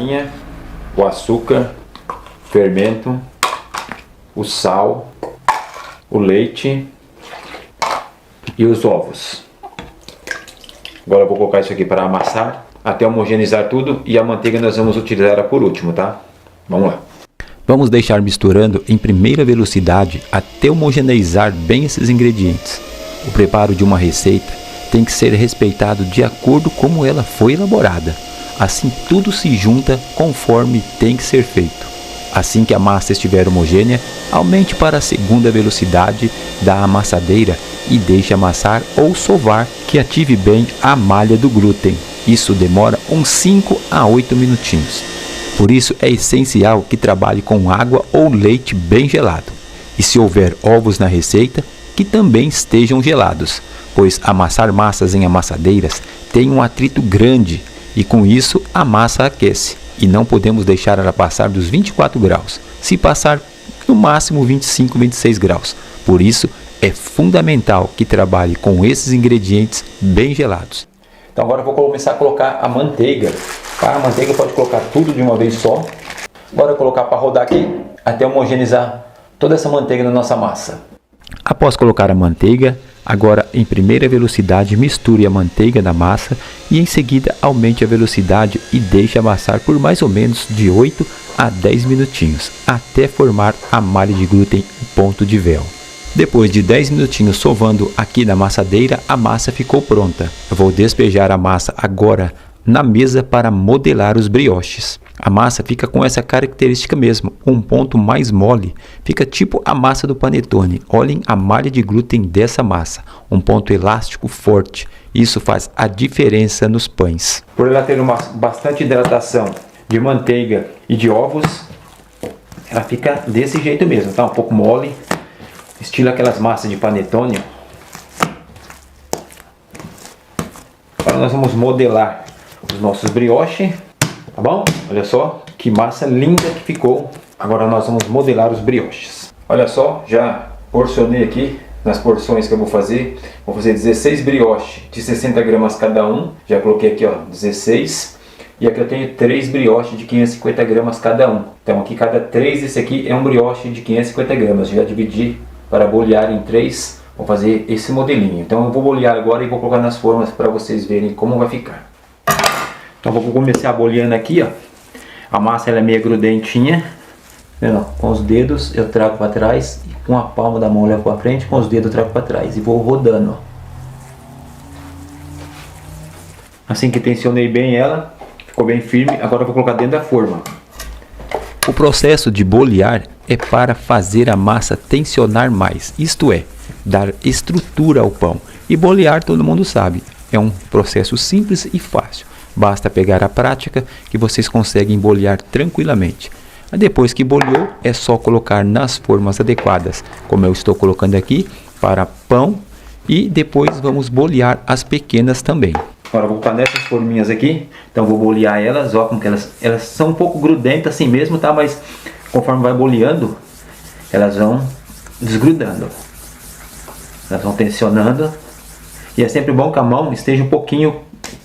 farinha, o açúcar, fermento, o sal, o leite e os ovos. Agora eu vou colocar isso aqui para amassar até homogeneizar tudo, e a manteiga nós vamos utilizar ela por último, tá? Vamos lá. Vamos deixar misturando em primeira velocidade até homogeneizar bem esses ingredientes. O preparo de uma receita tem que ser respeitado de acordo com como ela foi elaborada. Assim tudo se junta conforme tem que ser feito. Assim que a massa estiver homogênea, aumente para a segunda velocidade da amassadeira e deixe amassar ou sovar, que ative bem a malha do glúten. Isso demora uns 5 a 8 minutinhos. Por isso é essencial que trabalhe com água ou leite bem gelado. E se houver ovos na receita, que também estejam gelados, pois amassar massas em amassadeiras tem um atrito grande e com isso a massa aquece. E não podemos deixar ela passar dos 24 graus, se passar no máximo 25, 26 graus. Por isso é fundamental que trabalhe com esses ingredientes bem gelados. Então agora eu vou começar a colocar a manteiga. A manteiga pode colocar tudo de uma vez só. Agora eu vou colocar para rodar aqui até homogeneizar toda essa manteiga na nossa massa. Após colocar a manteiga, agora em primeira velocidade misture a manteiga na massa e em seguida aumente a velocidade e deixe amassar por mais ou menos de 8 a 10 minutinhos, até formar a malha de glúten em ponto de véu. Depois de 10 minutinhos sovando aqui na amassadeira, a massa ficou pronta. Eu vou despejar a massa agora na mesa para modelar os brioches. A massa fica com essa característica mesmo, um ponto mais mole, fica tipo a massa do panetone. Olhem a malha de glúten dessa massa, um ponto elástico forte. Isso faz a diferença nos pães. Por ela ter bastante hidratação de manteiga e de ovos, ela fica desse jeito mesmo, tá? Um pouco mole, estilo aquelas massas de panetone. Agora nós vamos modelar os nossos brioches, tá bom? Olha só que massa linda que ficou. Agora nós vamos modelar os brioches. Olha só, já porcionei aqui nas porções que eu vou fazer. Vou fazer 16 brioches de 60 gramas cada um. Já coloquei aqui, ó, 16. E aqui eu tenho 3 brioches de 550 gramas cada um. Então aqui cada 3 desse aqui é um brioche de 550 gramas. Já dividi para bolear em 3. Vou fazer esse modelinho. Então eu vou bolear agora e vou colocar nas formas para vocês verem como vai ficar. Então vou começar boleando aqui, ó. A massa ela é meio grudentinha. Vendo? Com os dedos eu trago para trás, e com a palma da mão eu levo para frente, com os dedos eu trago para trás e vou rodando, ó. Assim que tensionei bem ela, ficou bem firme. Agora eu vou colocar dentro da forma. O processo de bolear é para fazer a massa tensionar mais, isto é, dar estrutura ao pão. E bolear todo mundo sabe, é um processo simples e fácil. Basta pegar a prática que vocês conseguem bolear tranquilamente. Depois que boleou, é só colocar nas formas adequadas, como eu estou colocando aqui, para pão. E depois vamos bolear as pequenas também. Agora eu vou colocar nessas forminhas aqui. Então vou bolear elas, ó, como que elas são um pouco grudentas assim mesmo, tá? Mas conforme vai boleando, elas vão desgrudando. Elas vão tensionando. E é sempre bom que a mão esteja um pouquinho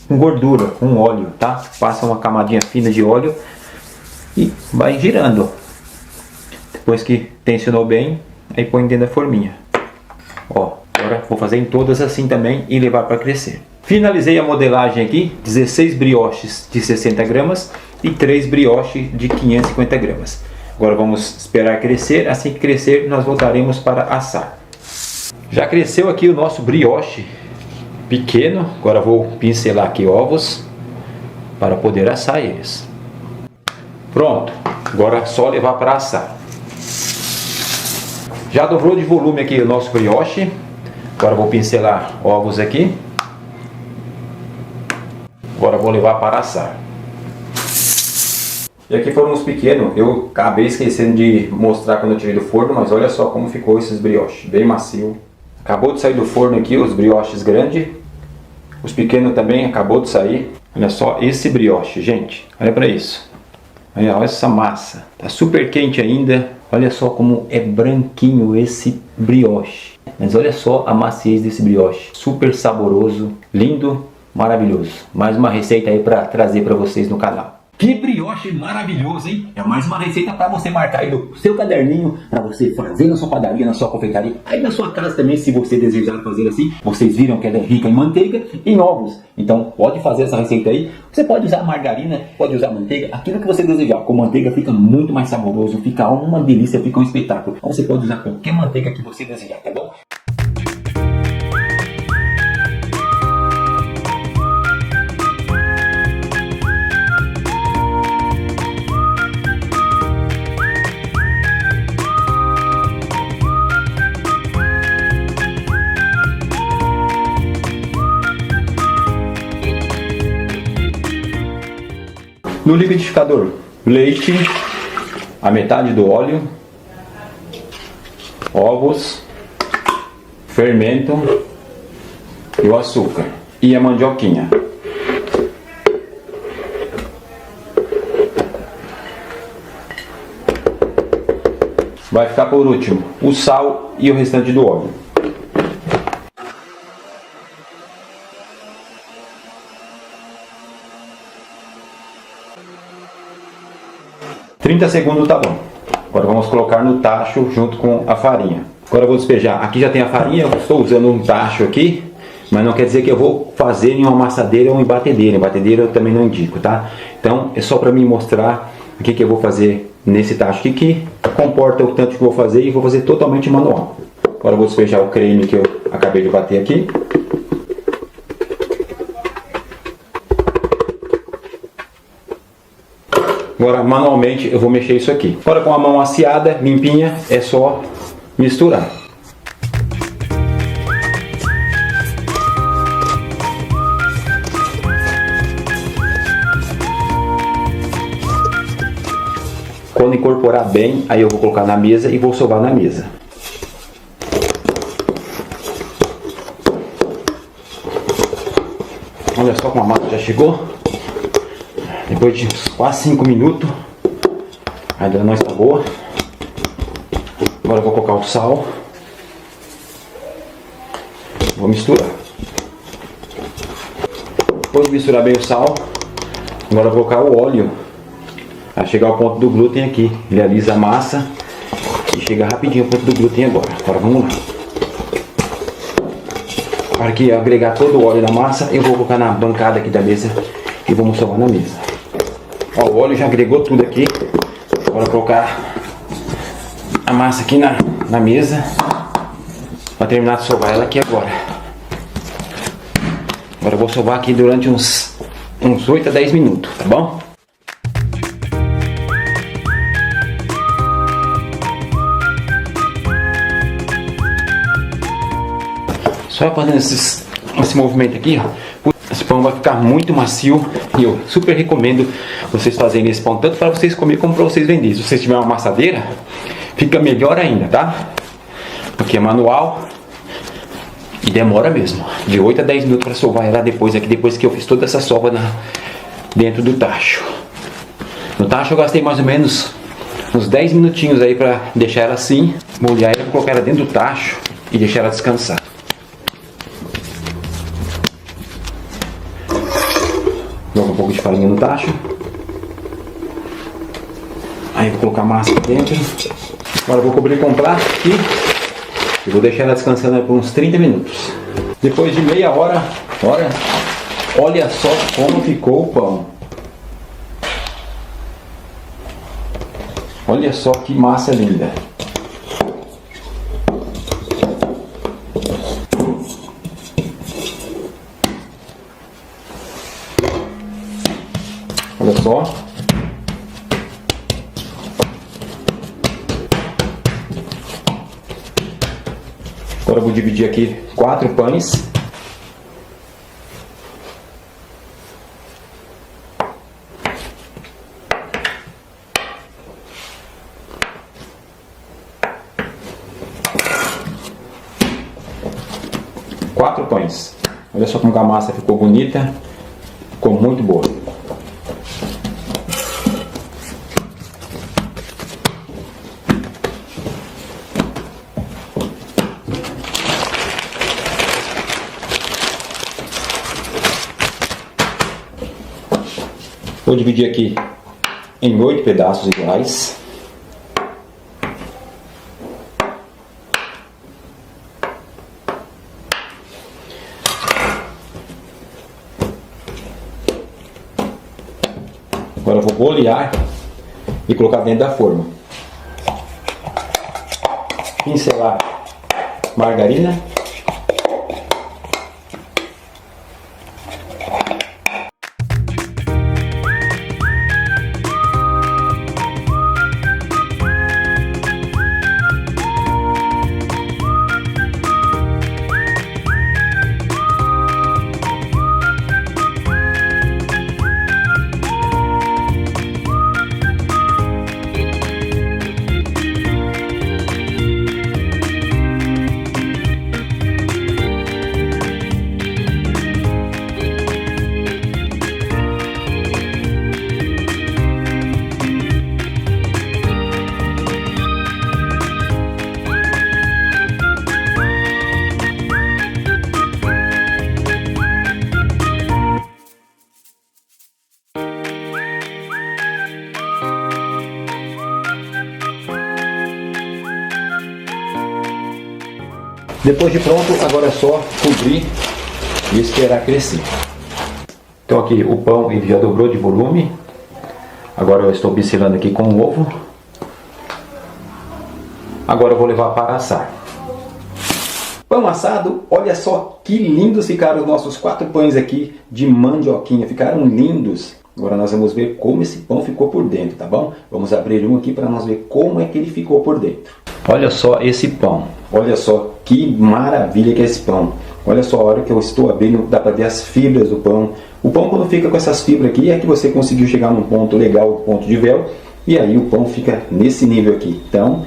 com gordura, com óleo, tá? Passa uma camadinha fina de óleo e vai girando. Depois que tensionou bem, aí põe dentro da forminha. Ó, agora vou fazer em todas assim também e levar para crescer. Finalizei a modelagem aqui, 16 brioches de 60 gramas e 3 brioches de 550 gramas. Agora vamos esperar crescer, assim que crescer nós voltaremos para assar. Já cresceu aqui o nosso brioche pequeno, agora vou pincelar aqui ovos para poder assar eles. Pronto, agora é só levar para assar. Já dobrou de volume aqui o nosso brioche, agora vou pincelar ovos aqui. Agora vou levar para assar. E aqui foram os pequenos, eu acabei esquecendo de mostrar quando eu tirei do forno, mas olha só como ficou esses brioches, bem macio. Acabou de sair do forno aqui os brioches grandes. Os pequenos também acabou de sair. Olha só esse brioche, gente. Olha para isso. Olha essa massa. Tá super quente ainda. Olha só como é branquinho esse brioche. Mas olha só a maciez desse brioche. Super saboroso, lindo, maravilhoso. Mais uma receita aí para trazer para vocês no canal. Que brioche maravilhoso, hein? É mais uma receita para você marcar aí no seu caderninho, para você fazer na sua padaria, na sua confeitaria, aí na sua casa também, se você desejar fazer assim. Vocês viram que ela é rica em manteiga e em ovos, então pode fazer essa receita aí. Você pode usar margarina, pode usar manteiga, aquilo que você desejar. Com manteiga fica muito mais saboroso, fica uma delícia, fica um espetáculo. Então você pode usar qualquer manteiga que você desejar, tá bom? No liquidificador, leite, a metade do óleo, ovos, fermento e o açúcar e a mandioquinha. Vai ficar por último o sal e o restante do óleo. Segundos tá bom. Agora vamos colocar no tacho junto com a farinha. Agora eu vou despejar. Aqui já tem a farinha, eu estou usando um tacho aqui, mas não quer dizer que eu vou fazer em uma amassadeira ou em batedeira. Em batedeira eu também não indico, tá? Então é só para mim mostrar o que eu vou fazer nesse tacho aqui, que comporta o tanto que eu vou fazer, e vou fazer totalmente manual. Agora eu vou despejar o creme que eu acabei de bater aqui. Agora manualmente eu vou mexer isso aqui. Agora com a mão aciada, limpinha, é só misturar. Quando incorporar bem, aí eu vou colocar na mesa e vou sovar na mesa. Olha só como a massa já chegou. Depois de quase 5 minutos, ainda não está boa. Agora eu vou colocar o sal. Vou misturar. Depois de misturar bem o sal, agora eu vou colocar o óleo. Para chegar ao ponto do glúten aqui. Ele alisa a massa e chega rapidinho ao ponto do glúten agora. Agora vamos lá. Para que agregar todo o óleo na massa, eu vou colocar na bancada aqui da mesa e vamos sovar na mesa. Ó, o óleo já agregou tudo aqui. Agora colocar a massa aqui na mesa para terminar de sovar ela aqui agora. Agora eu vou sovar aqui durante uns 8 a 10 minutos, tá bom? Só fazendo esse movimento aqui, ó, esse pão vai ficar muito macio e eu super recomendo vocês fazerem esse pão, tanto para vocês comerem como para vocês venderem. Se vocês tiverem uma amassadeira, fica melhor ainda, tá? Porque é manual e demora mesmo, de 8 a 10 minutos para sovar ela depois que eu fiz toda essa sova dentro do tacho. No tacho eu gastei mais ou menos uns 10 minutinhos aí para deixar ela assim, molhar ela, colocar ela dentro do tacho e deixar ela descansar. Joga um pouco de farinha no tacho. Aí vou colocar a massa aqui dentro. Agora vou cobrir com um prato aqui e vou deixar ela descansando por uns 30 minutos. Depois de meia hora, olha só como ficou o pão. Olha só que massa linda. Olha só. Agora eu vou dividir aqui 4 pães. Olha só como a massa ficou bonita, ficou muito boa. Vou dividir aqui em 8 pedaços iguais. Agora eu vou bolear e colocar dentro da forma. Pincelar margarina. Depois de pronto, agora é só cobrir e esperar crescer. Então aqui o pão ele já dobrou de volume. Agora eu estou pincelando aqui com o ovo. Agora eu vou levar para assar. Pão assado, olha só que lindos ficaram os nossos 4 pães aqui de mandioquinha. Ficaram lindos. Agora nós vamos ver como esse pão ficou por dentro, tá bom? Vamos abrir um aqui para nós ver como é que ele ficou por dentro. Olha só esse pão. Olha só que maravilha que é esse pão. Olha só a hora que eu estou abrindo, dá para ver as fibras do pão. O pão quando fica com essas fibras aqui é que você conseguiu chegar num ponto legal, ponto de véu. E aí o pão fica nesse nível aqui. Então,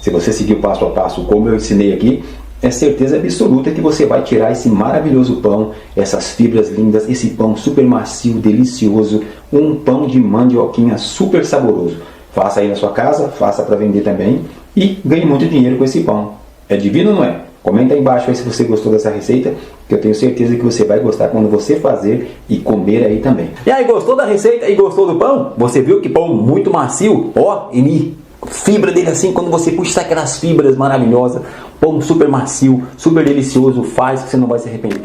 se você seguir o passo a passo como eu ensinei aqui, é certeza absoluta que você vai tirar esse maravilhoso pão, essas fibras lindas, esse pão super macio, delicioso, um pão de mandioquinha super saboroso. Faça aí na sua casa, faça para vender também e ganhe muito dinheiro com esse pão. É divino ou não é? Comenta aí embaixo aí se você gostou dessa receita, que eu tenho certeza que você vai gostar quando você fazer e comer aí também. E aí, gostou da receita e gostou do pão? Você viu que pão muito macio? Ó, ele... fibra dele assim, quando você puxa aquelas fibras maravilhosas, pão super macio, super delicioso, faz que você não vai se arrepender.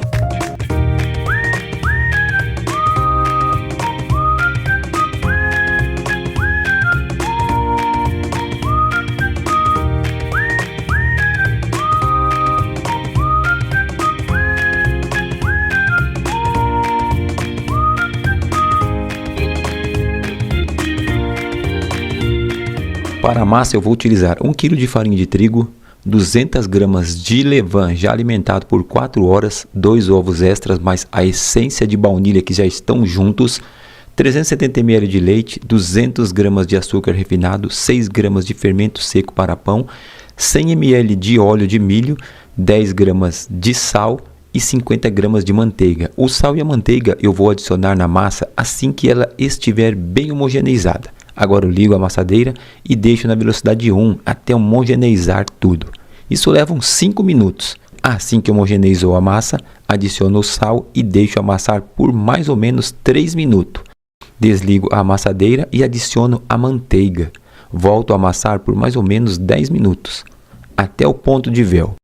Para a massa eu vou utilizar 1 kg de farinha de trigo, 200 gramas de levain já alimentado por 4 horas, 2 ovos extras mais a essência de baunilha que já estão juntos, 370 ml de leite, 200 gramas de açúcar refinado, 6 gramas de fermento seco para pão, 100 ml de óleo de milho, 10 gramas de sal e 50 gramas de manteiga. O sal e a manteiga eu vou adicionar na massa assim que ela estiver bem homogeneizada. Agora eu ligo a amassadeira e deixo na velocidade 1 até homogeneizar tudo. Isso leva uns 5 minutos. Assim que homogeneizou a massa, adiciono o sal e deixo amassar por mais ou menos 3 minutos. Desligo a amassadeira e adiciono a manteiga. Volto a amassar por mais ou menos 10 minutos, até o ponto de véu.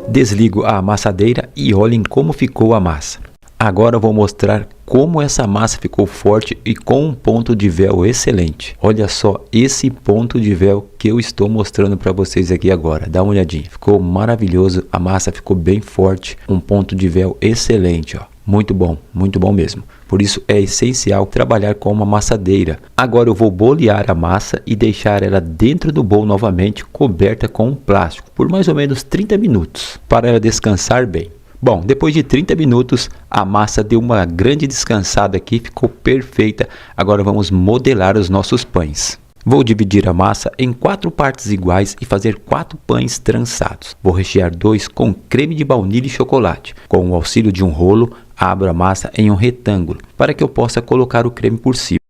Desligo a amassadeira e olhem como ficou a massa. Agora eu vou mostrar como essa massa ficou forte e com um ponto de véu excelente. Olha só esse ponto de véu que eu estou mostrando para vocês aqui agora. Dá uma olhadinha. Ficou maravilhoso, a massa ficou bem forte, um ponto de véu excelente, ó. Muito bom mesmo. Por isso é essencial trabalhar com uma amassadeira. Agora eu vou bolear a massa e deixar ela dentro do bowl novamente, coberta com um plástico, por mais ou menos 30 minutos, para ela descansar bem. Bom, depois de 30 minutos, a massa deu uma grande descansada aqui, ficou perfeita. Agora vamos modelar os nossos pães. Vou dividir a massa em 4 partes iguais e fazer 4 pães trançados. Vou rechear 2 com creme de baunilha e chocolate. Com o auxílio de um rolo, abro a massa em um retângulo para que eu possa colocar o creme por cima.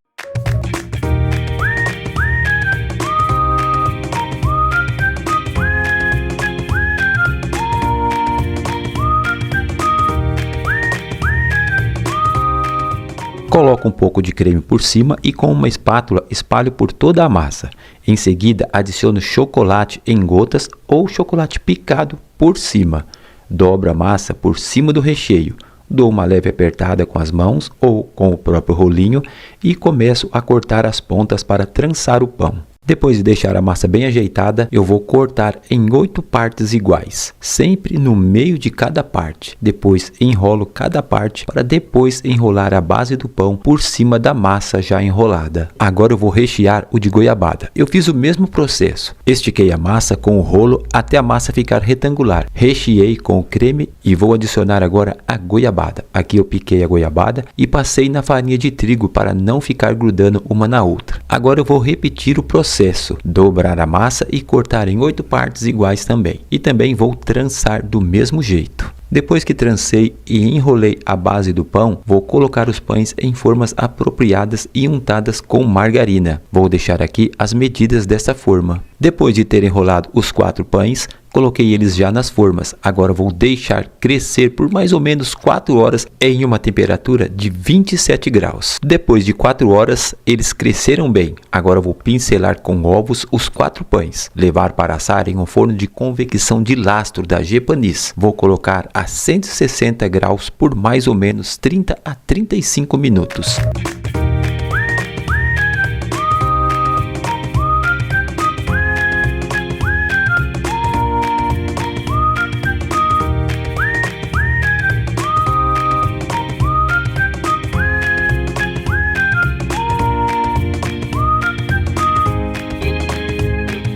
Taco um pouco de creme por cima e com uma espátula espalho por toda a massa. Em seguida, adiciono chocolate em gotas ou chocolate picado por cima. Dobro a massa por cima do recheio. Dou uma leve apertada com as mãos ou com o próprio rolinho e começo a cortar as pontas para trançar o pão. Depois de deixar a massa bem ajeitada, eu vou cortar em 8 partes iguais, sempre no meio de cada parte. Depois enrolo cada parte para depois enrolar a base do pão por cima da massa já enrolada. Agora eu vou rechear o de goiabada. Eu fiz o mesmo processo. Estiquei a massa com o rolo até a massa ficar retangular. Recheei com o creme e vou adicionar agora a goiabada. Aqui eu piquei a goiabada e passei na farinha de trigo para não ficar grudando uma na outra. Agora eu vou repetir o processo. Dobrar a massa e cortar em 8 partes iguais também. E também vou trançar do mesmo jeito. Depois que trancei e enrolei a base do pão, vou colocar os pães em formas apropriadas e untadas com margarina. Vou deixar aqui as medidas dessa forma. Depois de ter enrolado os 4 pães, coloquei eles já nas formas. Agora vou deixar crescer por mais ou menos 4 horas em uma temperatura de 27 graus. Depois de 4 horas, eles cresceram bem. Agora vou pincelar com ovos os 4 pães. Levar para assar em um forno de convecção de lastro da Gepanis. Vou colocar a 160 graus por mais ou menos 30 a 35 minutos.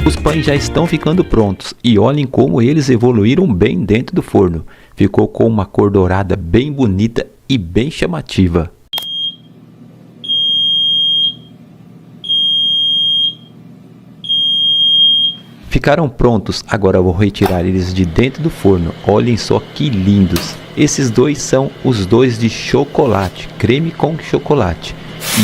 Os pães já estão ficando prontos e olhem como eles evoluíram bem dentro do forno. Ficou com uma cor dourada bem bonita e bem chamativa. Ficaram prontos, agora vou retirar eles de dentro do forno. Olhem só que lindos. Esses dois são os dois de chocolate, creme com chocolate.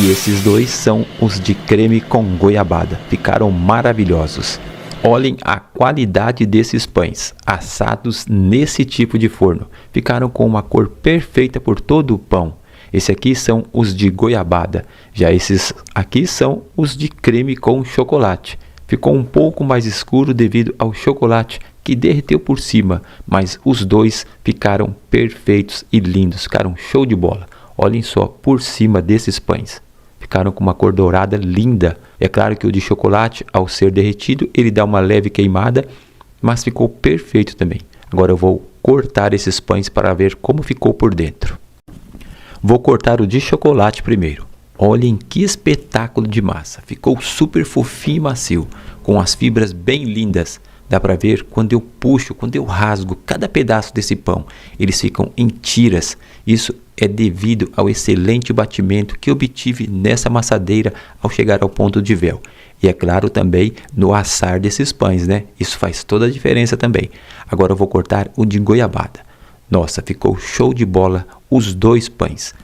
E esses dois são os de creme com goiabada. Ficaram maravilhosos. Olhem a qualidade desses pães, assados nesse tipo de forno. Ficaram com uma cor perfeita por todo o pão. Esse aqui são os de goiabada. Já esses aqui são os de creme com chocolate. Ficou um pouco mais escuro devido ao chocolate que derreteu por cima. Mas os dois ficaram perfeitos e lindos. Ficaram show de bola. Olhem só por cima desses pães. Ficaram com uma cor dourada linda. É claro que o de chocolate, ao ser derretido, ele dá uma leve queimada, mas ficou perfeito também. Agora eu vou cortar esses pães para ver como ficou por dentro. Vou cortar o de chocolate primeiro. Olhem que espetáculo de massa. Ficou super fofinho e macio, com as fibras bem lindas. Dá para ver quando eu puxo, quando eu rasgo cada pedaço desse pão. Eles ficam em tiras. Isso é devido ao excelente batimento que obtive nessa amassadeira ao chegar ao ponto de véu. E é claro também no assar desses pães, né? Isso faz toda a diferença também. Agora eu vou cortar o de goiabada. Nossa, ficou show de bola os dois pães.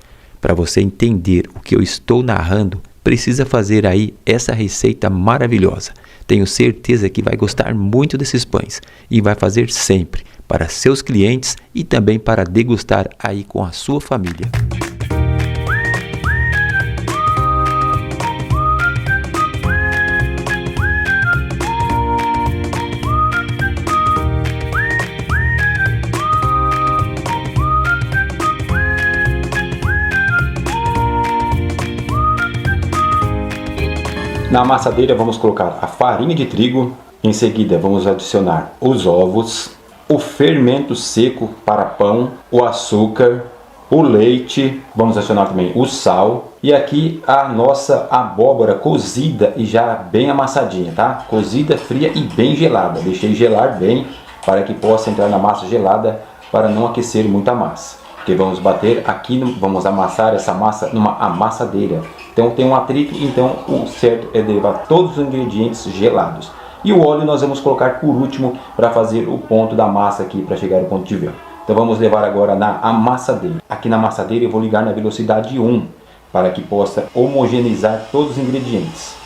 Para você entender o que eu estou narrando, precisa fazer aí essa receita maravilhosa. Tenho certeza que vai gostar muito desses pães e vai fazer sempre para seus clientes e também para degustar aí com a sua família. Na amassadeira vamos colocar a farinha de trigo, em seguida vamos adicionar os ovos, o fermento seco para pão, o açúcar, o leite, vamos adicionar também o sal e aqui a nossa abóbora cozida e já bem amassadinha, tá? Cozida, fria e bem gelada. Deixei gelar bem para que possa entrar na massa gelada para não aquecer muito a massa. Porque vamos bater aqui, vamos amassar essa massa numa amassadeira. Então tem um atrito, então o certo é levar todos os ingredientes gelados. E o óleo nós vamos colocar por último para fazer o ponto da massa aqui, para chegar ao ponto de véu. Então vamos levar agora na amassadeira. Aqui na amassadeira eu vou ligar na velocidade 1, para que possa homogeneizar todos os ingredientes.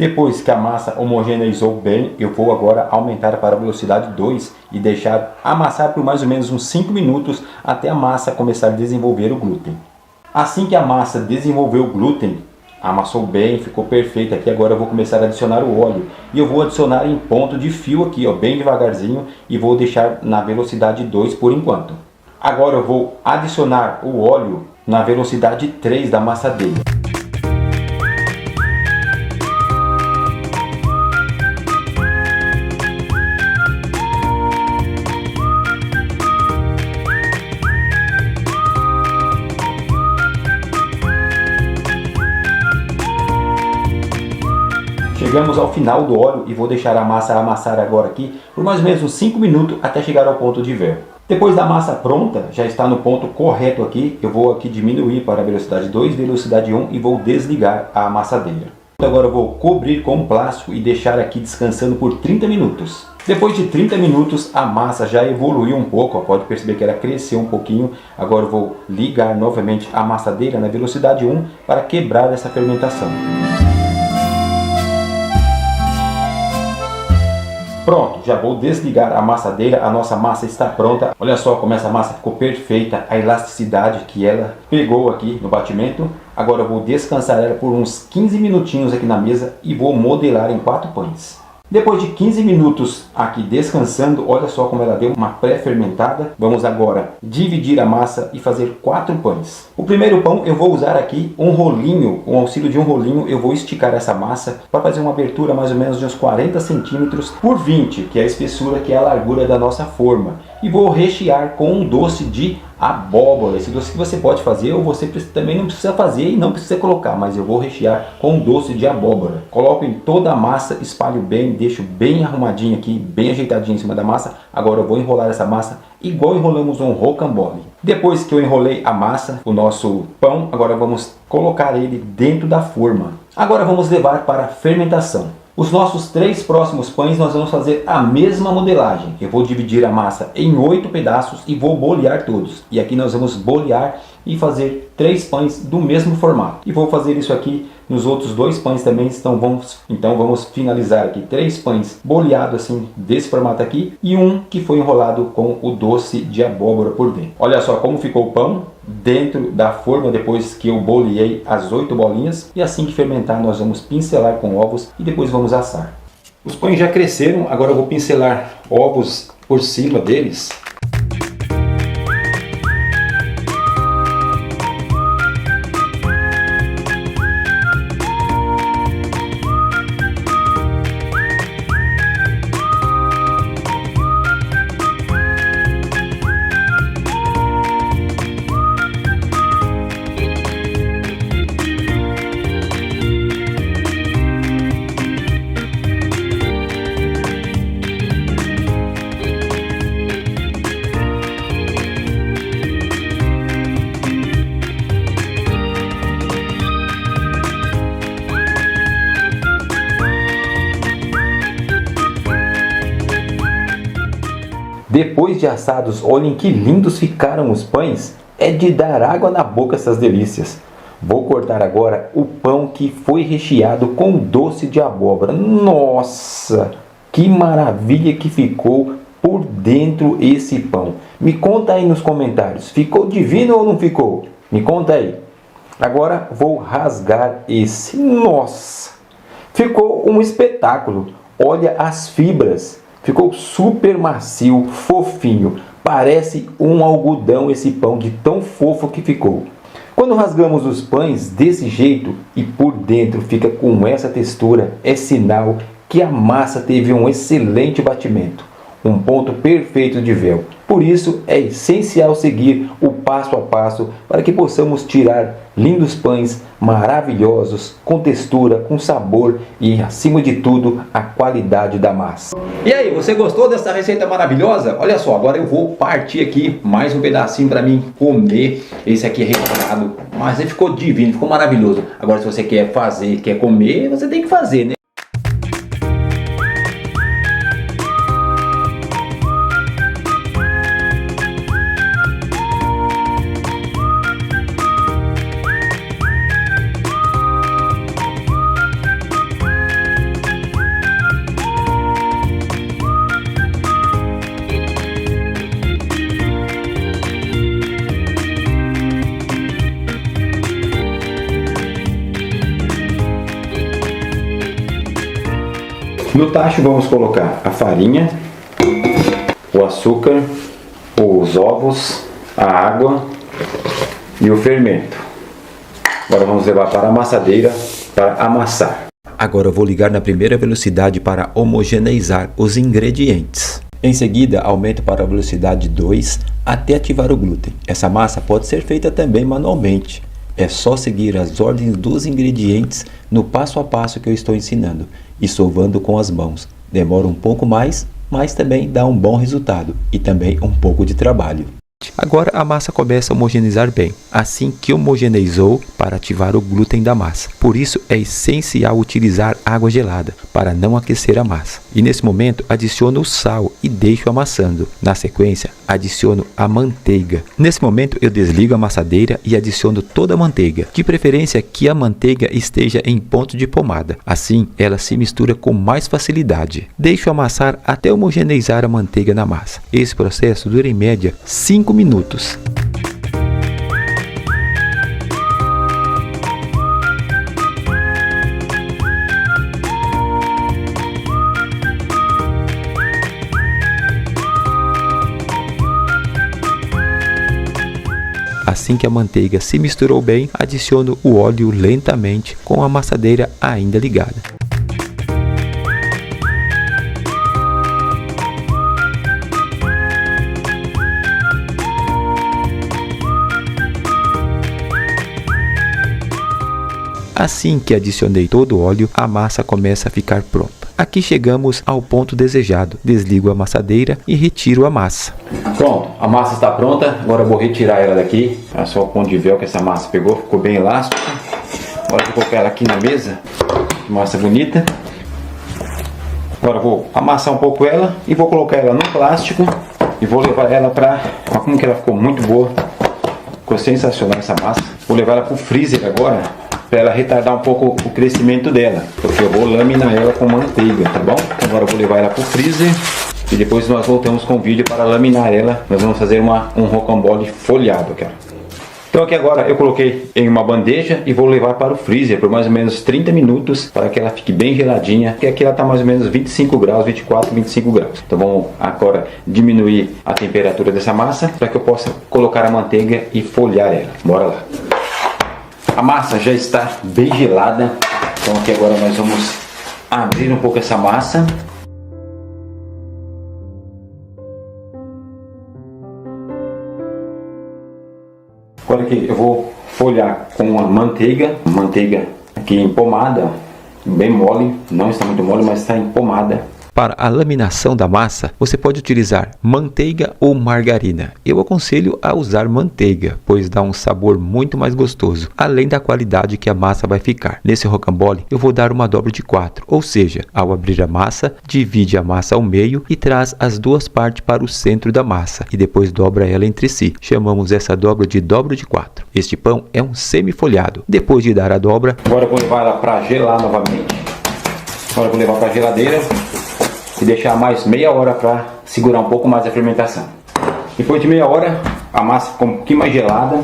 Depois que a massa homogeneizou bem, eu vou agora aumentar para a velocidade 2 e deixar amassar por mais ou menos uns 5 minutos até a massa começar a desenvolver o glúten. Assim que a massa desenvolveu o glúten, amassou bem, ficou perfeito aqui, agora eu vou começar a adicionar o óleo. E eu vou adicionar em ponto de fio aqui, ó, bem devagarzinho, e vou deixar na velocidade 2 por enquanto. Agora eu vou adicionar o óleo na velocidade 3 da amassadeira. Chegamos ao final do óleo e vou deixar a massa amassar agora aqui por mais ou menos uns 5 minutos até chegar ao ponto de véu. Depois da massa pronta, já está no ponto correto aqui, eu vou aqui diminuir para a velocidade 2, velocidade 1 e vou desligar a amassadeira. Agora eu vou cobrir com plástico e deixar aqui descansando por 30 minutos. Depois de 30 minutos a massa já evoluiu um pouco, ó, pode perceber que ela cresceu um pouquinho. Agora eu vou ligar novamente a amassadeira na velocidade 1 para quebrar essa fermentação. Pronto, já vou desligar a amassadeira, a nossa massa está pronta. Olha só como essa massa ficou perfeita, a elasticidade que ela pegou aqui no batimento. Agora eu vou descansar ela por uns 15 minutinhos aqui na mesa e vou modelar em 4 pães. Depois de 15 minutos aqui descansando, olha só como ela deu uma pré-fermentada. Vamos agora dividir a massa e fazer 4 pães. O primeiro pão eu vou usar aqui um rolinho, com o auxílio de um rolinho, eu vou esticar essa massa para fazer uma abertura mais ou menos de uns 40 centímetros por 20, que é a espessura, que é a largura da nossa forma. E vou rechear com um doce de abóbora. Esse doce que você pode fazer ou você também não precisa fazer e não precisa colocar, mas eu vou rechear com um doce de abóbora. Coloco em toda a massa, espalho bem, deixo bem arrumadinho aqui, bem ajeitadinho em cima da massa. Agora eu vou enrolar essa massa igual enrolamos um rocambole. Depois que eu enrolei a massa, o nosso pão, agora vamos colocar ele dentro da forma. Agora vamos levar para a fermentação. Os nossos 3 próximos pães nós vamos fazer a mesma modelagem. Eu vou dividir a massa em 8 pedaços e vou bolear todos. E aqui nós vamos bolear e fazer 3 pães do mesmo formato. E vou fazer isso aqui nos outros 2 pães também. Então vamos finalizar aqui 3 pães boleados assim, desse formato aqui. E um que foi enrolado com o doce de abóbora por dentro. Olha só como ficou o pão dentro da forma depois que eu boleei as 8 bolinhas. E assim que fermentar nós vamos pincelar com ovos e depois vamos assar. Os pães já cresceram, agora eu vou pincelar ovos por cima deles. Depois de assados, olhem que lindos ficaram os pães. É de dar água na boca essas delícias. Vou cortar agora o pão que foi recheado com doce de abóbora. Nossa, que maravilha que ficou por dentro esse pão. Me conta aí nos comentários, ficou divino ou não ficou? Me conta aí. Agora vou rasgar esse. Nossa, ficou um espetáculo. Olha as fibras. Ficou super macio, fofinho. Parece um algodão esse pão de tão fofo que ficou. Quando rasgamos os pães desse jeito e por dentro fica com essa textura, é sinal que a massa teve um excelente batimento. Um ponto perfeito de véu. Por isso é essencial seguir o passo a passo para que possamos tirar lindos pães maravilhosos, com textura, com sabor e, acima de tudo, a qualidade da massa. E aí, você gostou dessa receita maravilhosa? Olha só, agora eu vou partir aqui mais um pedacinho para mim comer. Esse aqui é recheado, mas ele ficou divino, ficou maravilhoso. Agora, se você quer fazer, quer comer, você tem que fazer, né? No tacho vamos colocar a farinha, o açúcar, os ovos, a água e o fermento. Agora vamos levar para a amassadeira para amassar. Agora eu vou ligar na primeira velocidade para homogeneizar os ingredientes. Em seguida, aumento para a velocidade 2 até ativar o glúten. Essa massa pode ser feita também manualmente. É só seguir as ordens dos ingredientes no passo a passo que eu estou ensinando e sovando com as mãos. Demora um pouco mais, mas também dá um bom resultado e também um pouco de trabalho. Agora a massa começa a homogeneizar bem, assim que homogeneizou para ativar o glúten da massa. Por isso é essencial utilizar água gelada para não aquecer a massa. E nesse momento adiciono o sal e deixo amassando. Na sequência adiciono a manteiga. Nesse momento eu desligo a amassadeira e adiciono toda a manteiga. De preferência que a manteiga esteja em ponto de pomada. Assim ela se mistura com mais facilidade. Deixo amassar até homogeneizar a manteiga na massa. Esse processo dura em média 5 minutos. Assim que a manteiga se misturou bem, adiciono o óleo lentamente com a amassadeira ainda ligada. Assim que adicionei todo o óleo, a massa começa a ficar pronta. Aqui chegamos ao ponto desejado. Desligo a amassadeira e retiro a massa. Pronto, a massa está pronta. Agora eu vou retirar ela daqui. Olha só o ponto de véu que essa massa pegou, ficou bem elástica. Agora eu vou colocar ela aqui na mesa. Que massa bonita. Agora eu vou amassar um pouco ela e vou colocar ela no plástico e vou levar ela para... Olha como que ela ficou muito boa. Ficou sensacional essa massa. Vou levar ela para o freezer agora, para ela retardar um pouco o crescimento dela, porque eu vou laminar ela com manteiga, tá bom? Agora eu vou levar ela para o freezer e depois nós voltamos com o vídeo para laminar ela. Nós vamos fazer um rocambole folhado, cara. Então aqui agora eu coloquei em uma bandeja e vou levar para o freezer por mais ou menos 30 minutos para que ela fique bem geladinha, porque aqui ela está mais ou menos 25 graus, 24, 25 graus. Então vamos agora diminuir a temperatura dessa massa para que eu possa colocar a manteiga e folhar ela. Bora lá. A massa já está bem gelada, então aqui agora nós vamos abrir um pouco essa massa. Agora aqui eu vou folhar com a manteiga aqui em pomada, bem mole, não está muito mole, mas está em pomada. Para a laminação da massa, você pode utilizar manteiga ou margarina. Eu aconselho a usar manteiga, pois dá um sabor muito mais gostoso, além da qualidade que a massa vai ficar. Nesse rocambole, eu vou dar uma dobra de 4, ou seja, ao abrir a massa, divide a massa ao meio e traz as duas partes para o centro da massa, e depois dobra ela entre si. Chamamos essa dobra de 4. Este pão é um semi-folhado. Depois de dar a dobra... Agora eu vou levar ela para gelar novamente. Agora eu vou levar para a geladeira e deixar mais meia hora para segurar um pouco mais a fermentação. Depois de meia hora, a massa ficou um pouquinho mais gelada.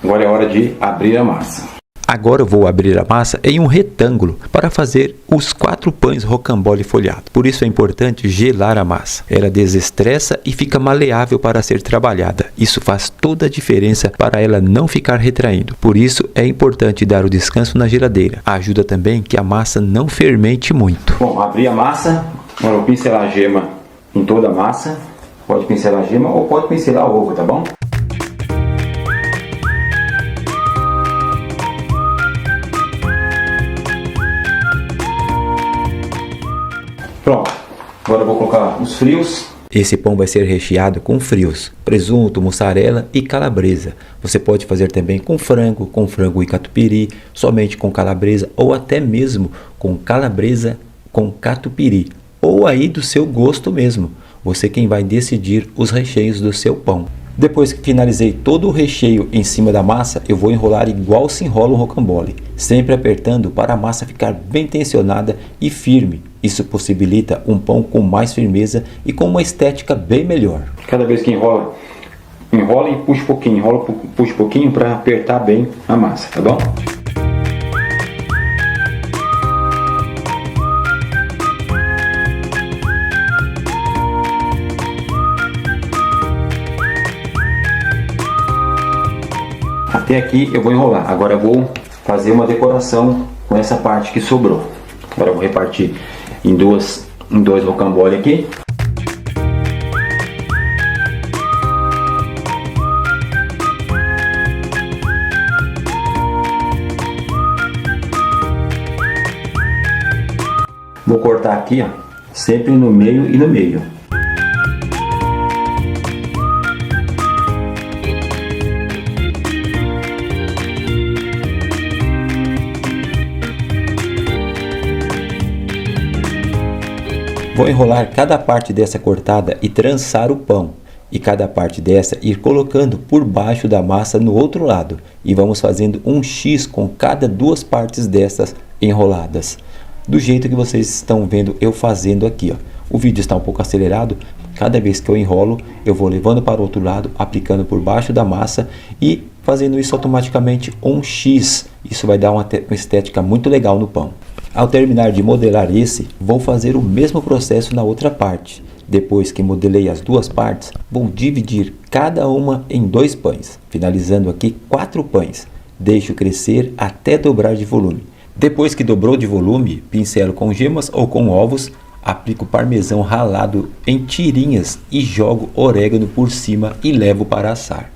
Agora é hora de abrir a massa. Agora eu vou abrir a massa em um retângulo para fazer os 4 pães rocambole folhado. Por isso é importante gelar a massa. Ela desestressa e fica maleável para ser trabalhada. Isso faz toda a diferença para ela não ficar retraindo. Por isso é importante dar o descanso na geladeira. Ajuda também que a massa não fermente muito. Bom, abri a massa. Agora eu vou pincelar a gema em toda a massa. Pode pincelar a gema ou pode pincelar o ovo, tá bom? Pronto, agora eu vou colocar os frios. Esse pão vai ser recheado com frios, presunto, mussarela e calabresa. Você pode fazer também com frango e catupiry, somente com calabresa ou até mesmo com calabresa com catupiry. Ou aí do seu gosto mesmo. Você quem vai decidir os recheios do seu pão. Depois que finalizei todo o recheio em cima da massa, eu vou enrolar igual se enrola um rocambole, sempre apertando para a massa ficar bem tensionada e firme. Isso possibilita um pão com mais firmeza e com uma estética bem melhor. Cada vez que enrola e puxa um pouquinho, enrola, puxa um pouquinho para apertar bem a massa, tá bom? Até aqui eu vou enrolar. Agora eu vou fazer uma decoração com essa parte que sobrou. Agora eu vou repartir em dois rocambole aqui. Vou cortar aqui, ó, sempre no meio e no meio. Vou enrolar cada parte dessa cortada e trançar o pão. E cada parte dessa ir colocando por baixo da massa no outro lado. E vamos fazendo um X com cada duas partes dessas enroladas. Do jeito que vocês estão vendo eu fazendo aqui, ó. O vídeo está um pouco acelerado. Cada vez que eu enrolo, eu vou levando para o outro lado, aplicando por baixo da massa e fazendo isso automaticamente um X. Isso vai dar uma estética muito legal no pão. Ao terminar de modelar esse, vou fazer o mesmo processo na outra parte. Depois que modelei as duas partes, vou dividir cada uma em 2 pães, finalizando aqui 4 pães. Deixo crescer até dobrar de volume. Depois que dobrou de volume, pincelo com gemas ou com ovos, aplico parmesão ralado em tirinhas e jogo orégano por cima e levo para assar.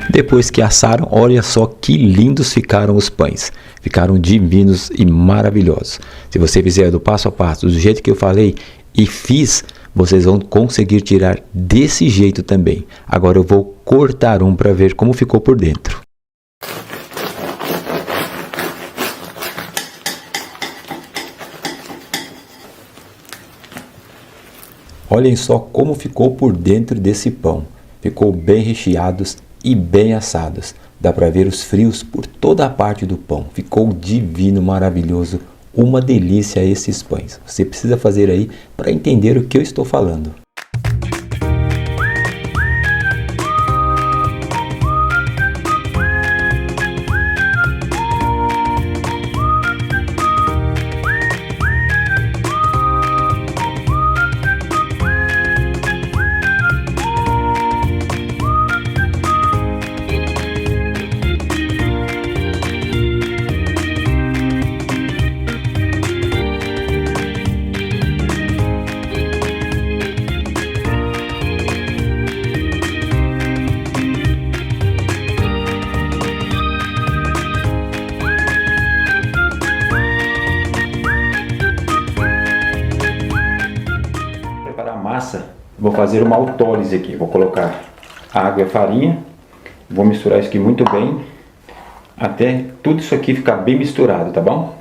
Depois que assaram, olha só que lindos ficaram os pães. Ficaram divinos e maravilhosos. Se você fizer do passo a passo, do jeito que eu falei e fiz, vocês vão conseguir tirar desse jeito também. Agora eu vou cortar um para ver como ficou por dentro. Olhem só como ficou por dentro desse pão. Ficou bem recheados e bem assados. Dá para ver os frios por toda a parte do pão. Ficou divino, maravilhoso. Uma delícia esses pães. Você precisa fazer aí para entender o que eu estou falando. Vou fazer uma autólise aqui. Vou colocar água e farinha. Vou misturar isso aqui muito bem. Até tudo isso aqui ficar bem misturado, tá bom?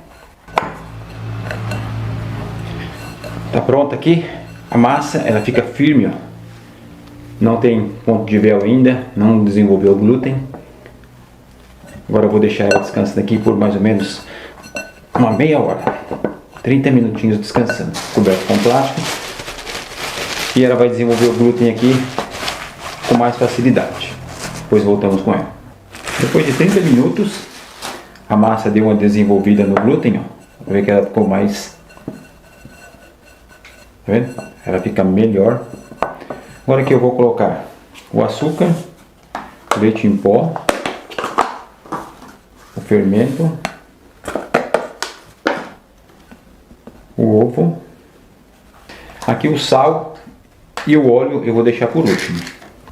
Tá pronta aqui. A massa, ela fica firme, ó. Não tem ponto de véu ainda. Não desenvolveu o glúten. Agora eu vou deixar ela descansando aqui por mais ou menos uma meia hora. 30 minutinhos descansando. Coberto com plástico. E ela vai desenvolver o glúten aqui com mais facilidade. Depois voltamos com ela. Depois de 30 minutos, a massa deu uma desenvolvida no glúten, ó. Vai ver que ela ficou mais... Tá vendo? Ela fica melhor. Agora aqui eu vou colocar o açúcar, o leite em pó, o fermento, o ovo, aqui o sal. E o óleo eu vou deixar por último.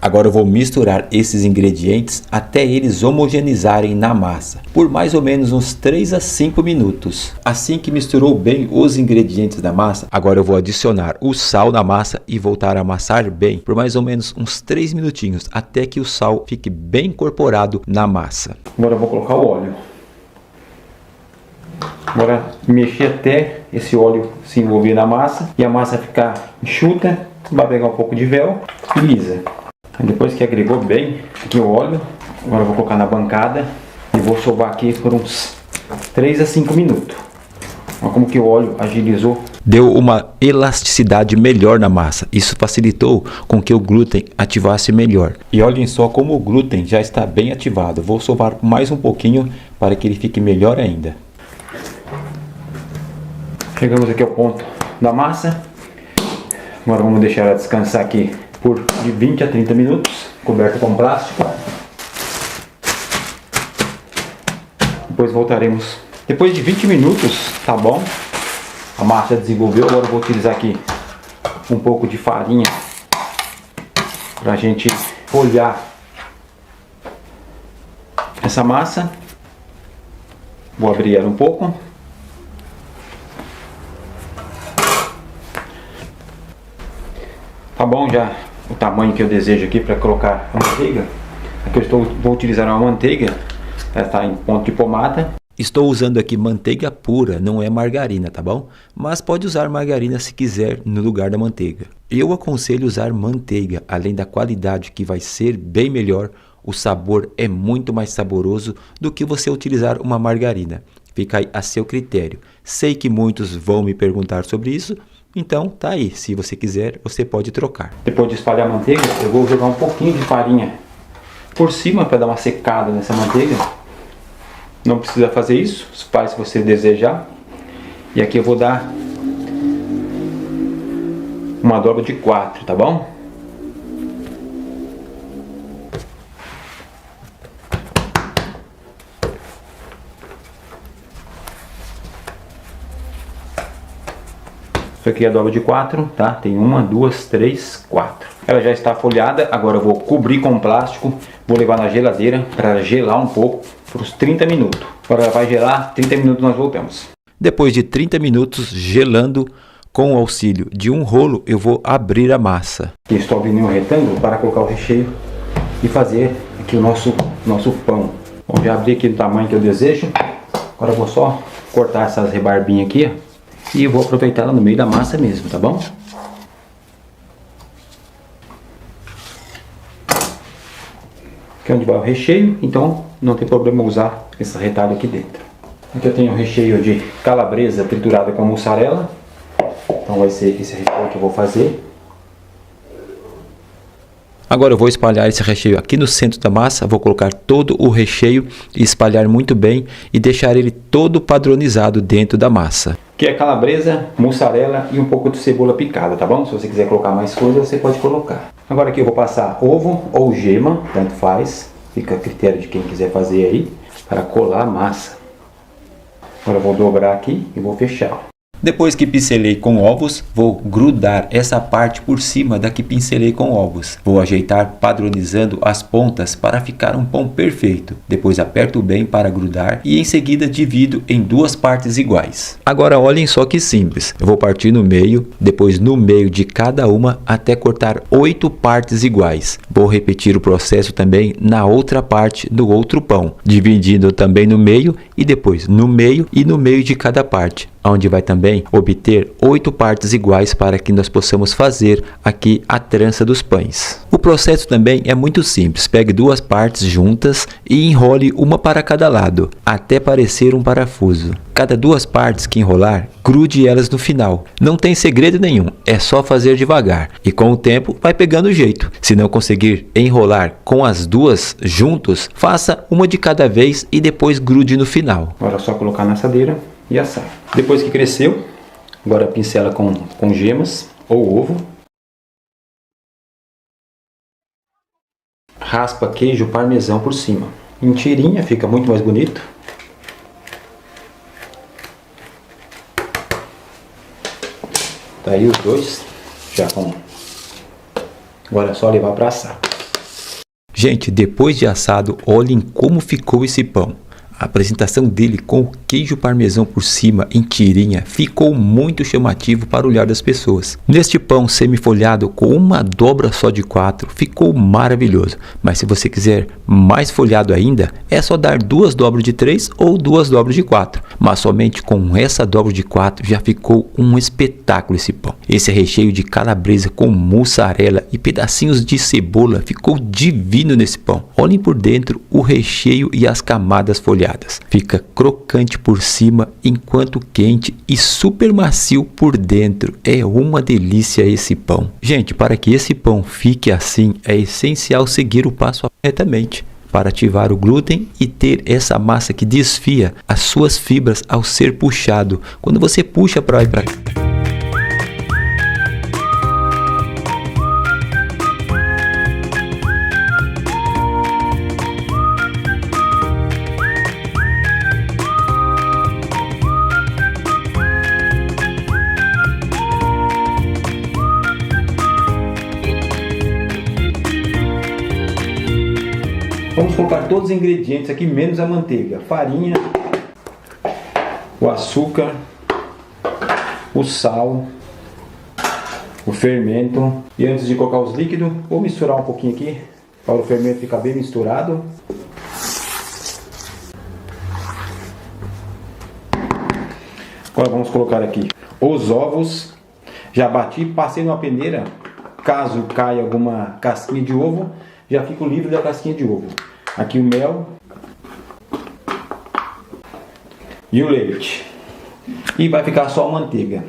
Agora eu vou misturar esses ingredientes até eles homogeneizarem na massa, por mais ou menos uns 3 a 5 minutos. Assim que misturou bem os ingredientes da massa, agora eu vou adicionar o sal na massa e voltar a amassar bem por mais ou menos uns 3 minutinhos, até que o sal fique bem incorporado na massa. Agora eu vou colocar o óleo. Agora mexer até esse óleo se envolver na massa e a massa ficar enxuta. Vai pegar um pouco de véu e lisa. Depois que agregou bem aqui o óleo, agora eu vou colocar na bancada e vou sovar aqui por uns 3 a 5 minutos. Olha como que o óleo agilizou. Deu uma elasticidade melhor na massa. Isso facilitou com que o glúten ativasse melhor. E olhem só como o glúten já está bem ativado. Vou sovar mais um pouquinho para que ele fique melhor ainda. Chegamos aqui ao ponto da massa. Agora vamos deixar ela descansar aqui por de 20 a 30 minutos, coberta com plástico. Depois voltaremos. Depois de 20 minutos, tá bom? A massa desenvolveu. Agora eu vou utilizar aqui um pouco de farinha para a gente folhar essa massa. Vou abrir ela um pouco. Tá bom já o tamanho que eu desejo aqui para colocar a manteiga. Aqui eu vou utilizar uma manteiga, ela está em ponto de pomada. Estou usando aqui manteiga pura, não é margarina, tá bom? Mas pode usar margarina se quiser no lugar da manteiga. Eu aconselho usar manteiga, além da qualidade que vai ser bem melhor, o sabor é muito mais saboroso do que você utilizar uma margarina. Fica aí a seu critério. Sei que muitos vão me perguntar sobre isso. Então, tá aí. Se você quiser, você pode trocar. Depois de espalhar a manteiga, eu vou jogar um pouquinho de farinha por cima para dar uma secada nessa manteiga. Não precisa fazer isso, faz se você desejar. E aqui eu vou dar uma dobra de 4, tá bom? Isso aqui é a dobra de 4, tá? Tem 1, 2, 3, 4. Ela já está folhada, agora eu vou cobrir com plástico, vou levar na geladeira para gelar um pouco por uns 30 minutos. Agora ela vai gelar, 30 minutos nós voltamos. Depois de 30 minutos gelando, com o auxílio de um rolo, eu vou abrir a massa. Aqui estou abrindo um retângulo para colocar o recheio e fazer aqui o nosso pão. Bom, já abri aqui do tamanho que eu desejo. Agora eu vou só cortar essas rebarbinhas aqui, ó. E eu vou aproveitar ela no meio da massa mesmo, tá bom? Aqui é onde vai o recheio, então não tem problema usar esse retalho aqui dentro. Aqui eu tenho o recheio de calabresa triturada com mussarela. Então vai ser esse recheio que eu vou fazer. Agora eu vou espalhar esse recheio aqui no centro da massa, vou colocar todo o recheio e espalhar muito bem e deixar ele todo padronizado dentro da massa. Aqui é calabresa, mussarela e um pouco de cebola picada, tá bom? Se você quiser colocar mais coisas, você pode colocar. Agora aqui eu vou passar ovo ou gema, tanto faz, fica a critério de quem quiser fazer aí, para colar a massa. Agora eu vou dobrar aqui e vou fechar. Depois que pincelei com ovos, vou grudar essa parte por cima da que pincelei com ovos. Vou ajeitar padronizando as pontas para ficar um pão perfeito. Depois aperto bem para grudar e em seguida divido em 2 partes iguais. Agora olhem só que simples. Eu vou partir no meio, depois no meio de cada uma até cortar 8 partes iguais. Vou repetir o processo também na outra parte do outro pão, dividindo também no meio e depois no meio e no meio de cada parte, onde vai também obter 8 partes iguais para que nós possamos fazer aqui a trança dos pães. O processo também é muito simples. Pegue 2 partes juntas e enrole uma para cada lado, até parecer um parafuso. Cada 2 partes que enrolar, grude elas no final. Não tem segredo nenhum, é só fazer devagar e com o tempo vai pegando o jeito. Se não conseguir enrolar com as 2 juntos, faça uma de cada vez e depois grude no final. Agora é só colocar na assadeira e assar. Depois que cresceu, agora pincela com gemas ou ovo. Raspa queijo parmesão por cima. Em tirinha fica muito mais bonito. Tá aí os dois, já com... Agora é só levar para assar. Gente, depois de assado, olhem como ficou esse pão. A apresentação dele com o queijo parmesão por cima em tirinha ficou muito chamativo para o olhar das pessoas. Neste pão semi-folhado com uma dobra só de 4 ficou maravilhoso, mas se você quiser mais folhado ainda, é só dar 2 dobras de 3 ou 2 dobras de 4, mas somente com essa dobra de 4 já ficou um espetáculo esse pão. Esse recheio de calabresa com mussarela e pedacinhos de cebola ficou divino nesse pão. Olhem por dentro o recheio e as camadas folhadas. Fica crocante por cima enquanto quente e super macio por dentro. É uma delícia esse pão. Gente, para que esse pão fique assim, é essencial seguir o passo corretamente para ativar o glúten e ter essa massa que desfia as suas fibras ao ser puxado. Quando você puxa para lá e para cá. Vamos colocar todos os ingredientes aqui, menos a manteiga, farinha, o açúcar, o sal, o fermento. E antes de colocar os líquidos, vou misturar um pouquinho aqui para o fermento ficar bem misturado. Agora vamos colocar aqui os ovos. Já bati, passei numa peneira. Caso caia alguma casquinha de ovo, já fico livre da casquinha de ovo. Aqui o mel e o leite. E vai ficar só a manteiga.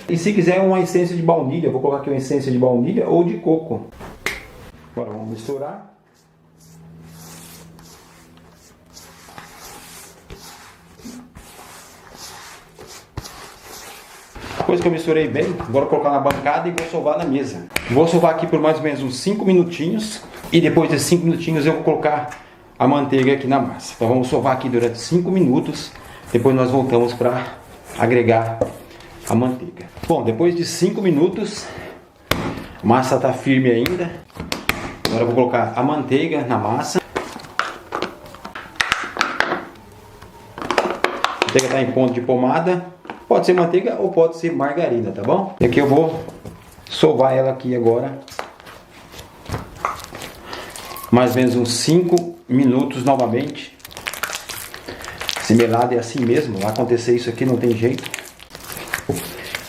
E se quiser uma essência de baunilha, vou colocar aqui uma essência de baunilha ou de coco. Agora vamos misturar. Depois que eu misturei bem, agora colocar na bancada e vou sovar na mesa. Vou sovar aqui por mais ou menos uns 5 minutinhos. E depois desses 5 minutinhos eu vou colocar a manteiga aqui na massa. Então vamos sovar aqui durante 5 minutos. Depois nós voltamos para agregar a manteiga. Bom, depois de 5 minutos, a massa está firme ainda. Agora eu vou colocar a manteiga na massa. A manteiga está em ponto de pomada. Pode ser manteiga ou pode ser margarina, tá bom? E aqui eu vou sovar ela aqui agora. Mais ou menos uns 5 minutos novamente. Esse melado é assim mesmo, vai acontecer isso aqui, não tem jeito.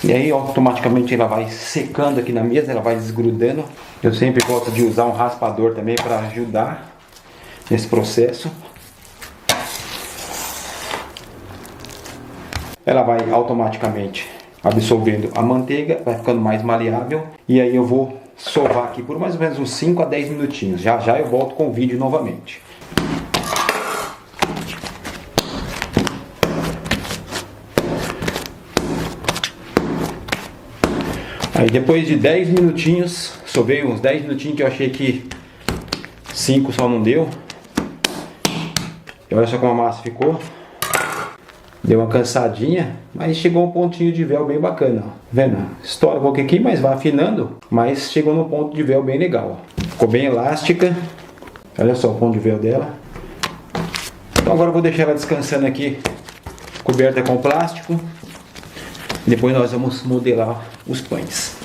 E aí automaticamente ela vai secando aqui na mesa, ela vai desgrudando. Eu sempre gosto de usar um raspador também para ajudar nesse processo. Ela vai automaticamente absorvendo a manteiga, vai ficando mais maleável. E aí eu vou sovar aqui por mais ou menos uns 5 a 10 minutinhos. Já já eu volto com o vídeo novamente. Aí depois de 10 minutinhos, sovei uns 10 minutinhos que eu achei que 5 só não deu. E olha só como a massa ficou. Deu uma cansadinha, mas chegou um pontinho de véu bem bacana, ó. Vendo? Estoura um pouquinho aqui, mas vai afinando. Mas chegou num ponto de véu bem legal, ó. Ficou bem elástica. Olha só o ponto de véu dela. Então agora eu vou deixar ela descansando aqui, coberta com plástico. Depois nós vamos modelar os pães.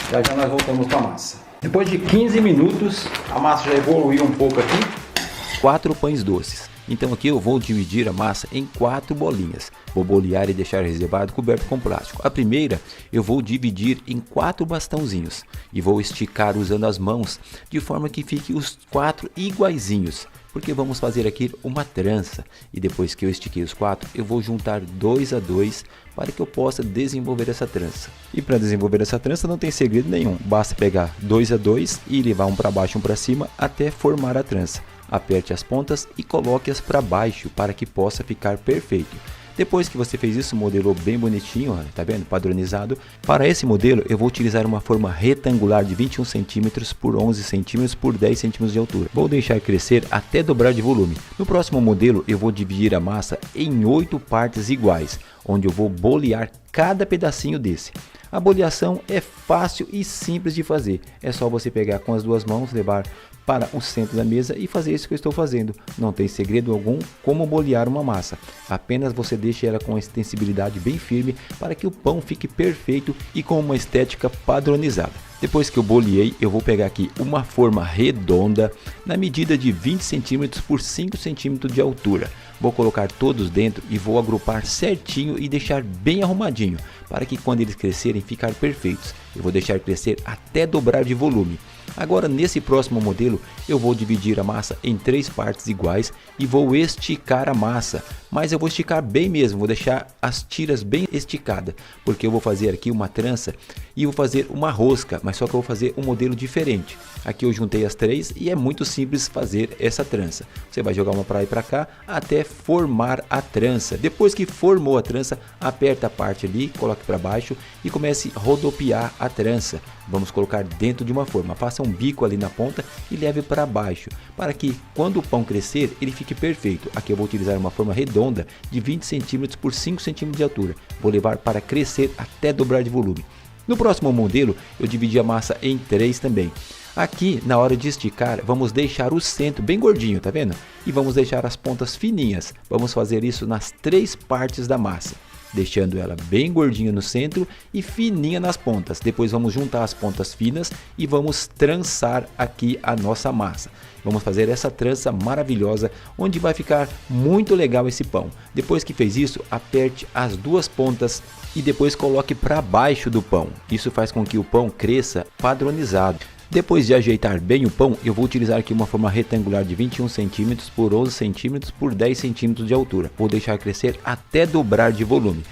Já já nós voltamos com a massa. Depois de 15 minutos, a massa já evoluiu um pouco aqui. 4 pães doces. Então aqui eu vou dividir a massa em 4 bolinhas. Vou bolear e deixar reservado coberto com plástico. A primeira eu vou dividir em 4 bastãozinhos. E vou esticar usando as mãos, de forma que fiquem os 4 iguaizinhos. Porque vamos fazer aqui uma trança. E depois que eu estiquei os 4, eu vou juntar 2 a 2 para que eu possa desenvolver essa trança. E para desenvolver essa trança não tem segredo nenhum. Basta pegar 2 a 2 e levar um para baixo e um para cima até formar a trança. Aperte as pontas e coloque-as para baixo para que possa ficar perfeito. Depois que você fez isso, modelou bem bonitinho, ó, tá vendo? Padronizado. Para esse modelo eu vou utilizar uma forma retangular de 21 cm por 11 cm por 10 cm de altura. Vou deixar crescer até dobrar de volume. No próximo modelo eu vou dividir a massa em 8 partes iguais, onde eu vou bolear cada pedacinho desse. A boleação é fácil e simples de fazer. É só você pegar com as duas mãos, levar para o centro da mesa e fazer isso que eu estou fazendo. Não tem segredo algum como bolear uma massa. Apenas você deixa ela com a extensibilidade bem firme para que o pão fique perfeito e com uma estética padronizada. Depois que eu boleei, eu vou pegar aqui uma forma redonda na medida de 20 cm por 5 cm de altura. Vou colocar todos dentro e vou agrupar certinho e deixar bem arrumadinho, para que quando eles crescerem ficar perfeitos. Eu vou deixar crescer até dobrar de volume. Agora nesse próximo modelo eu vou dividir a massa em 3 partes iguais e vou esticar a massa, mas eu vou esticar bem mesmo, vou deixar as tiras bem esticadas, porque eu vou fazer aqui uma trança e vou fazer uma rosca, mas só que eu vou fazer um modelo diferente. Aqui eu juntei as 3 e é muito simples fazer essa trança. Você vai jogar uma para lá e para cá até formar a trança. Depois que formou a trança, aperta a parte ali, coloque para baixo e comece a rodopiar a trança. Vamos colocar dentro de uma forma, faça um bico ali na ponta e leve para baixo, para que quando o pão crescer ele fique perfeito. Aqui eu vou utilizar uma forma redonda de 20 cm por 5 cm de altura. Vou levar para crescer até dobrar de volume. No próximo modelo eu dividi a massa em 3 também. Aqui na hora de esticar vamos deixar o centro bem gordinho, tá vendo? E vamos deixar as pontas fininhas. Vamos fazer isso nas 3 partes da massa, deixando ela bem gordinha no centro e fininha nas pontas. Depois vamos juntar as pontas finas e vamos trançar aqui a nossa massa. Vamos fazer essa trança maravilhosa, onde vai ficar muito legal esse pão. Depois que fez isso, aperte as 2 pontas e depois coloque para baixo do pão. Isso faz com que o pão cresça padronizado. Depois de ajeitar bem o pão, eu vou utilizar aqui uma forma retangular de 21 cm por 11 cm por 10 cm de altura. Vou deixar crescer até dobrar de volume.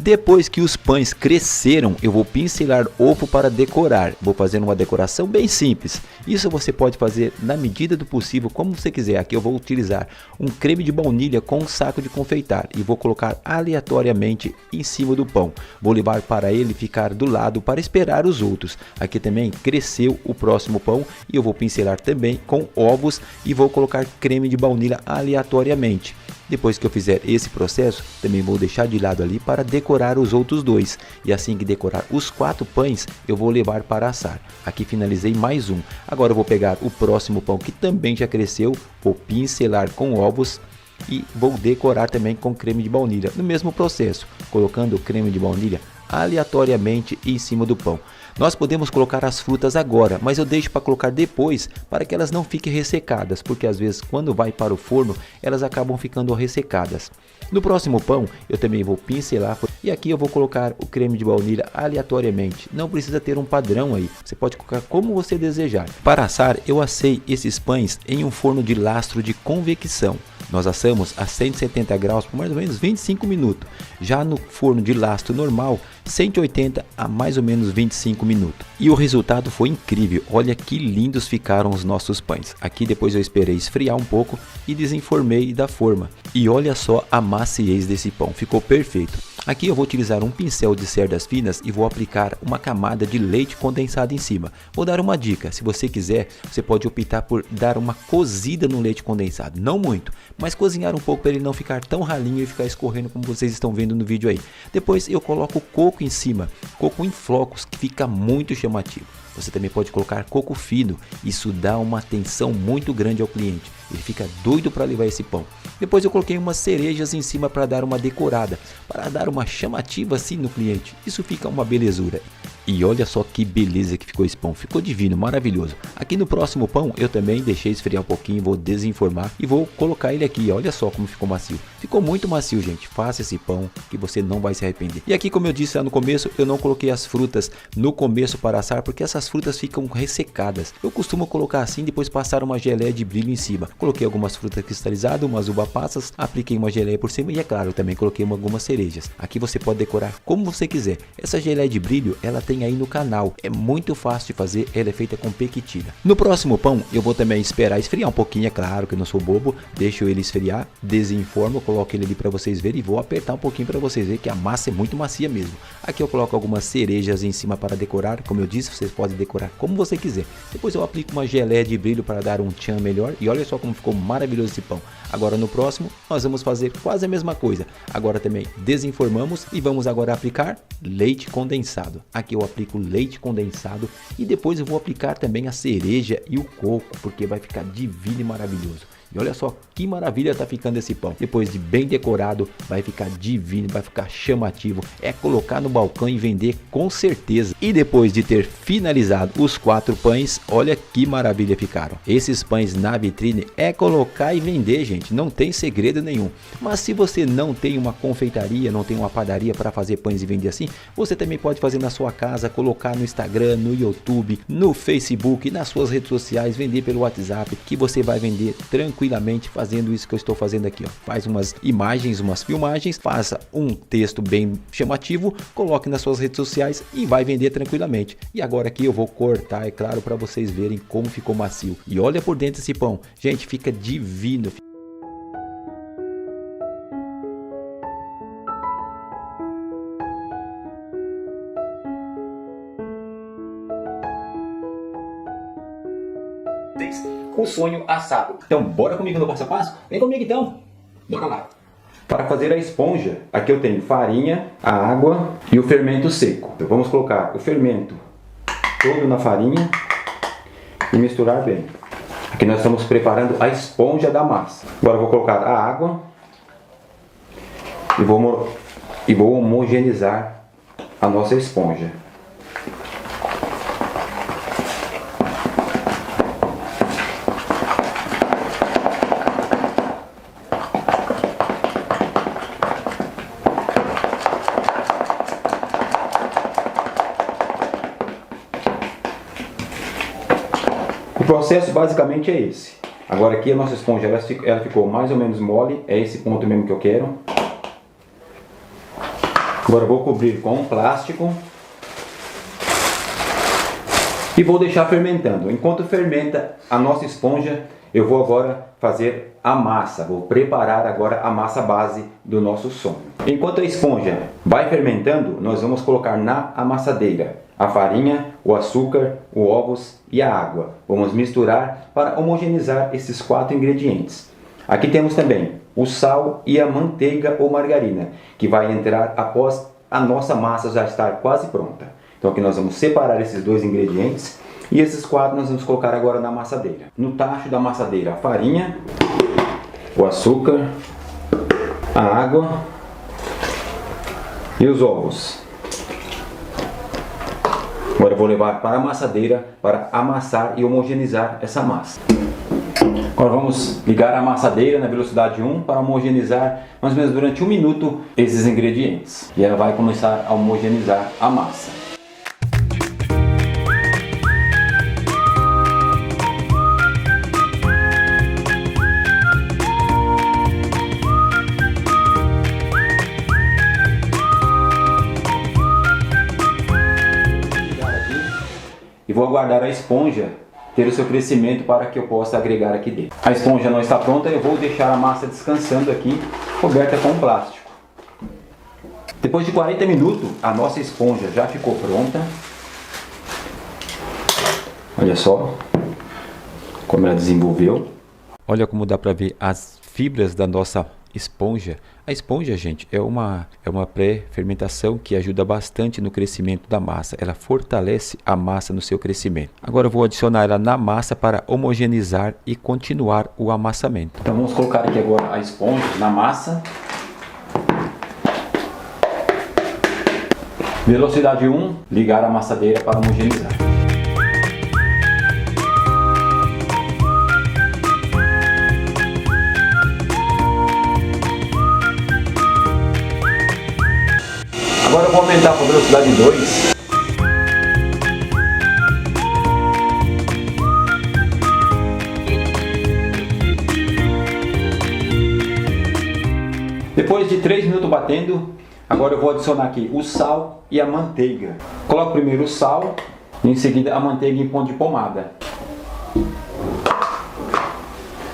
Depois que os pães cresceram, eu vou pincelar ovo para decorar. Vou fazer uma decoração bem simples. Isso você pode fazer na medida do possível, como você quiser. Aqui eu vou utilizar um creme de baunilha com um saco de confeitar e vou colocar aleatoriamente em cima do pão. Vou levar para ele ficar do lado para esperar os outros. Aqui também cresceu o próximo pão e eu vou pincelar também com ovos e vou colocar creme de baunilha aleatoriamente. Depois que eu fizer esse processo, também vou deixar de lado ali para decorar os outros 2. E assim que decorar os 4 pães, eu vou levar para assar. Aqui finalizei mais um. Agora eu vou pegar o próximo pão que também já cresceu, vou pincelar com ovos e vou decorar também com creme de baunilha. No mesmo processo, colocando o creme de baunilha aleatoriamente em cima do pão. Nós podemos colocar as frutas agora, mas eu deixo para colocar depois para que elas não fiquem ressecadas, porque às vezes quando vai para o forno elas acabam ficando ressecadas. No próximo pão eu também vou pincelar e aqui eu vou colocar o creme de baunilha aleatoriamente. Não precisa ter um padrão aí, você pode colocar como você desejar. Para assar eu assei esses pães em um forno de lastro de convecção. Nós assamos a 170 graus por mais ou menos 25 minutos. Já no forno de lastro normal, 180 a mais ou menos 25 minutos. E o resultado foi incrível. Olha que lindos ficaram os nossos pães. Aqui depois eu esperei esfriar um pouco e desenformei da forma. E olha só a maciez desse pão, ficou perfeito. Aqui eu vou utilizar um pincel de cerdas finas e vou aplicar uma camada de leite condensado em cima. Vou dar uma dica, se você quiser, você pode optar por dar uma cozida no leite condensado. Não muito, mas cozinhar um pouco para ele não ficar tão ralinho e ficar escorrendo como vocês estão vendo no vídeo aí. Depois eu coloco coco em cima, coco em flocos, que fica muito chamativo. Você também pode colocar coco fino, isso dá uma atenção muito grande ao cliente. Ele fica doido para levar esse pão. Depois eu coloquei umas cerejas em cima para dar uma decorada, para dar uma chamativa assim no cliente. Isso fica uma belezura. E olha só que beleza que ficou esse pão, ficou divino, maravilhoso. Aqui no próximo pão eu também deixei esfriar um pouquinho, vou desenformar e vou colocar ele aqui. Olha só como ficou macio. Ficou muito macio, gente. Faça esse pão que você não vai se arrepender. E aqui, como eu disse lá no começo, eu não coloquei as frutas no começo para assar, porque essas frutas ficam ressecadas. Eu costumo colocar assim, depois passar uma geleia de brilho em cima. Coloquei algumas frutas cristalizadas, umas uva passas, apliquei uma geleia por cima e é claro, também coloquei algumas cerejas. Aqui você pode decorar como você quiser. Essa geleia de brilho, ela tem tem aí no canal. É muito fácil de fazer, ela é feita com pequitina. No próximo pão eu vou também esperar esfriar um pouquinho, é claro que eu não sou bobo, deixo ele esfriar, desenformo, coloco ele ali para vocês verem e vou apertar um pouquinho para vocês verem que a massa é muito macia mesmo. Aqui eu coloco algumas cerejas em cima para decorar, como eu disse, vocês podem decorar como você quiser. Depois eu aplico uma geleia de brilho para dar um tchan melhor e olha só como ficou maravilhoso esse pão. Agora no próximo nós vamos fazer quase a mesma coisa. Agora também desenformamos e vamos agora aplicar leite condensado. Aqui eu aplico leite condensado e depois eu vou aplicar também a cereja e o coco, porque vai ficar divino e maravilhoso. E olha só que maravilha tá ficando esse pão. Depois de bem decorado, vai ficar divino, vai ficar chamativo. É colocar no balcão e vender com certeza. E depois de ter finalizado os 4 pães, olha que maravilha ficaram. Esses pães na vitrine é colocar e vender, gente. Não tem segredo nenhum. Mas se você não tem uma confeitaria, não tem uma padaria para fazer pães e vender assim, você também pode fazer na sua casa, colocar no Instagram, no YouTube, no Facebook, nas suas redes sociais, vender pelo WhatsApp, que você vai vender tranquilamente fazendo isso que eu estou fazendo aqui, ó. Faz umas imagens, umas filmagens, faça um texto bem chamativo, coloque nas suas redes sociais e vai vender tranquilamente. E agora aqui eu vou cortar, é claro, para vocês verem como ficou macio. E olha por dentro esse pão, gente, fica divino. O sonho assado. Então, bora comigo no passo a passo? Vem comigo então. Bora lá. Para fazer a esponja, aqui eu tenho farinha, a água e o fermento seco. Então, vamos colocar o fermento todo na farinha e misturar bem. Aqui nós estamos preparando a esponja da massa. Agora eu vou colocar a água e vou homogeneizar a nossa esponja. O processo basicamente é esse. Agora aqui a nossa esponja ela ficou mais ou menos mole, é esse ponto mesmo que eu quero. Agora eu vou cobrir com um plástico e vou deixar fermentando. Enquanto fermenta a nossa esponja, eu vou agora fazer a massa. Vou preparar agora a massa base do nosso sonho. Enquanto a esponja vai fermentando, nós vamos colocar na amassadeira a farinha, o açúcar, os ovos e a água. Vamos misturar para homogeneizar esses 4 ingredientes. Aqui temos também o sal e a manteiga ou margarina, que vai entrar após a nossa massa já estar quase pronta. Então aqui nós vamos separar esses 2 ingredientes e esses 4 nós vamos colocar agora na amassadeira. No tacho da amassadeira, a farinha, o açúcar, a água e os ovos. Agora eu vou levar para a amassadeira para amassar e homogeneizar essa massa. Agora vamos ligar a amassadeira na velocidade 1 para homogeneizar mais ou menos durante 1 minuto esses ingredientes. E ela vai começar a homogeneizar a massa. E vou aguardar a esponja ter o seu crescimento para que eu possa agregar aqui dentro. A esponja não está pronta, eu vou deixar a massa descansando aqui, coberta com plástico. Depois de 40 minutos, a nossa esponja já ficou pronta. Olha só como ela desenvolveu. Olha como dá para ver as fibras da nossa esponja. A esponja, gente, é uma pré-fermentação que ajuda bastante no crescimento da massa. Ela fortalece a massa no seu crescimento. Agora eu vou adicionar ela na massa para homogeneizar e continuar o amassamento. Então vamos colocar aqui agora a esponja na massa. Velocidade 1, ligar a amassadeira para homogeneizar. Agora eu vou aumentar para a velocidade 2. Depois de 3 minutos batendo, Agora eu vou adicionar aqui o sal e a manteiga. Coloco primeiro o sal e em seguida a manteiga em ponto de pomada.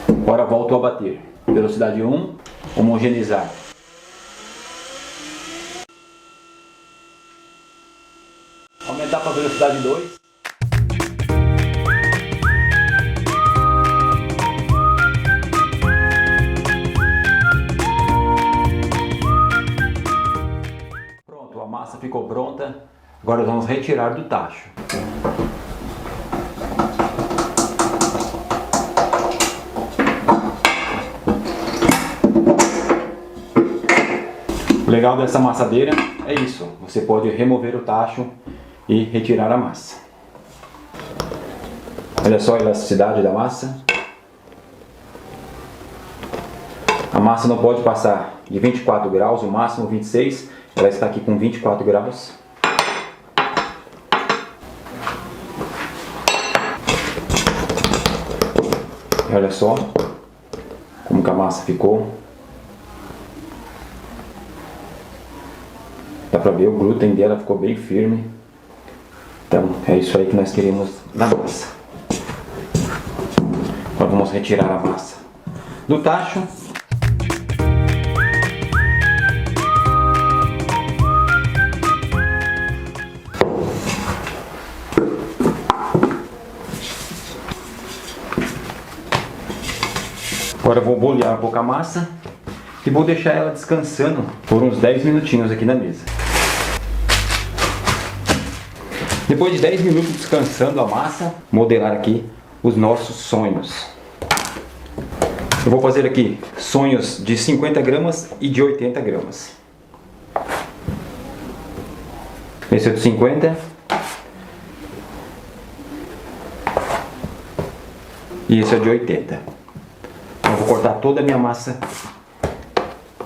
Agora volto a bater. Velocidade 1, homogeneizar. Aumentar para a velocidade 2. Pronto, a massa ficou pronta. Agora vamos retirar do tacho. O legal dessa massadeira é isso, você pode remover o tacho e retirar a massa. Olha só a elasticidade da massa. A massa não pode passar de 24 graus, o máximo 26, ela está aqui com 24 graus. E olha só como que a massa ficou. Dá pra ver, o glúten dela ficou bem firme. Então é isso aí que nós queremos na massa. Agora vamos retirar a massa do tacho. Agora eu vou bolear um pouco a massa e vou deixar ela descansando por uns 10 minutinhos aqui na mesa. Depois de 10 minutos descansando a massa, modelar aqui os nossos sonhos. Eu vou fazer aqui sonhos de 50 gramas e de 80 gramas. Esse é de 50. E esse é de 80. Eu vou cortar toda a minha massa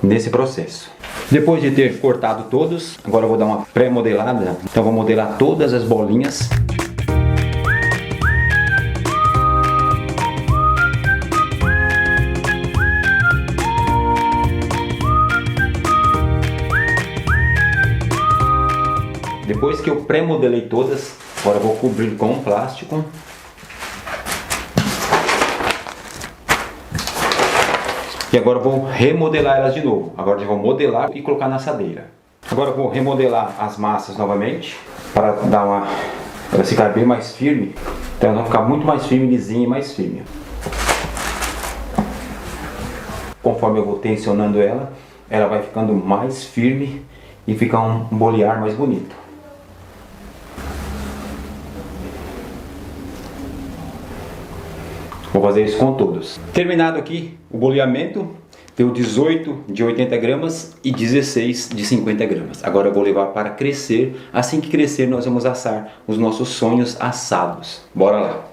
nesse processo. Depois de ter cortado todos, agora eu vou dar uma pré-modelada. Então vou modelar todas as bolinhas. Depois que eu pré-modelei todas, agora eu vou cobrir com um plástico. E agora eu vou remodelar elas de novo. Agora eu vou modelar e colocar na assadeira. Agora eu vou remodelar as massas novamente para dar para ficar bem mais firme. Então ela vai ficar muito mais firme, lisinha e mais firme. Conforme eu vou tensionando ela, ela vai ficando mais firme e fica um bolear mais bonito. Vou fazer isso com todos. Terminado aqui o boleamento, deu 18 de 80 gramas e 16 de 50 gramas. Agora eu vou levar para crescer. Assim que crescer, nós vamos assar os nossos sonhos assados. Bora lá!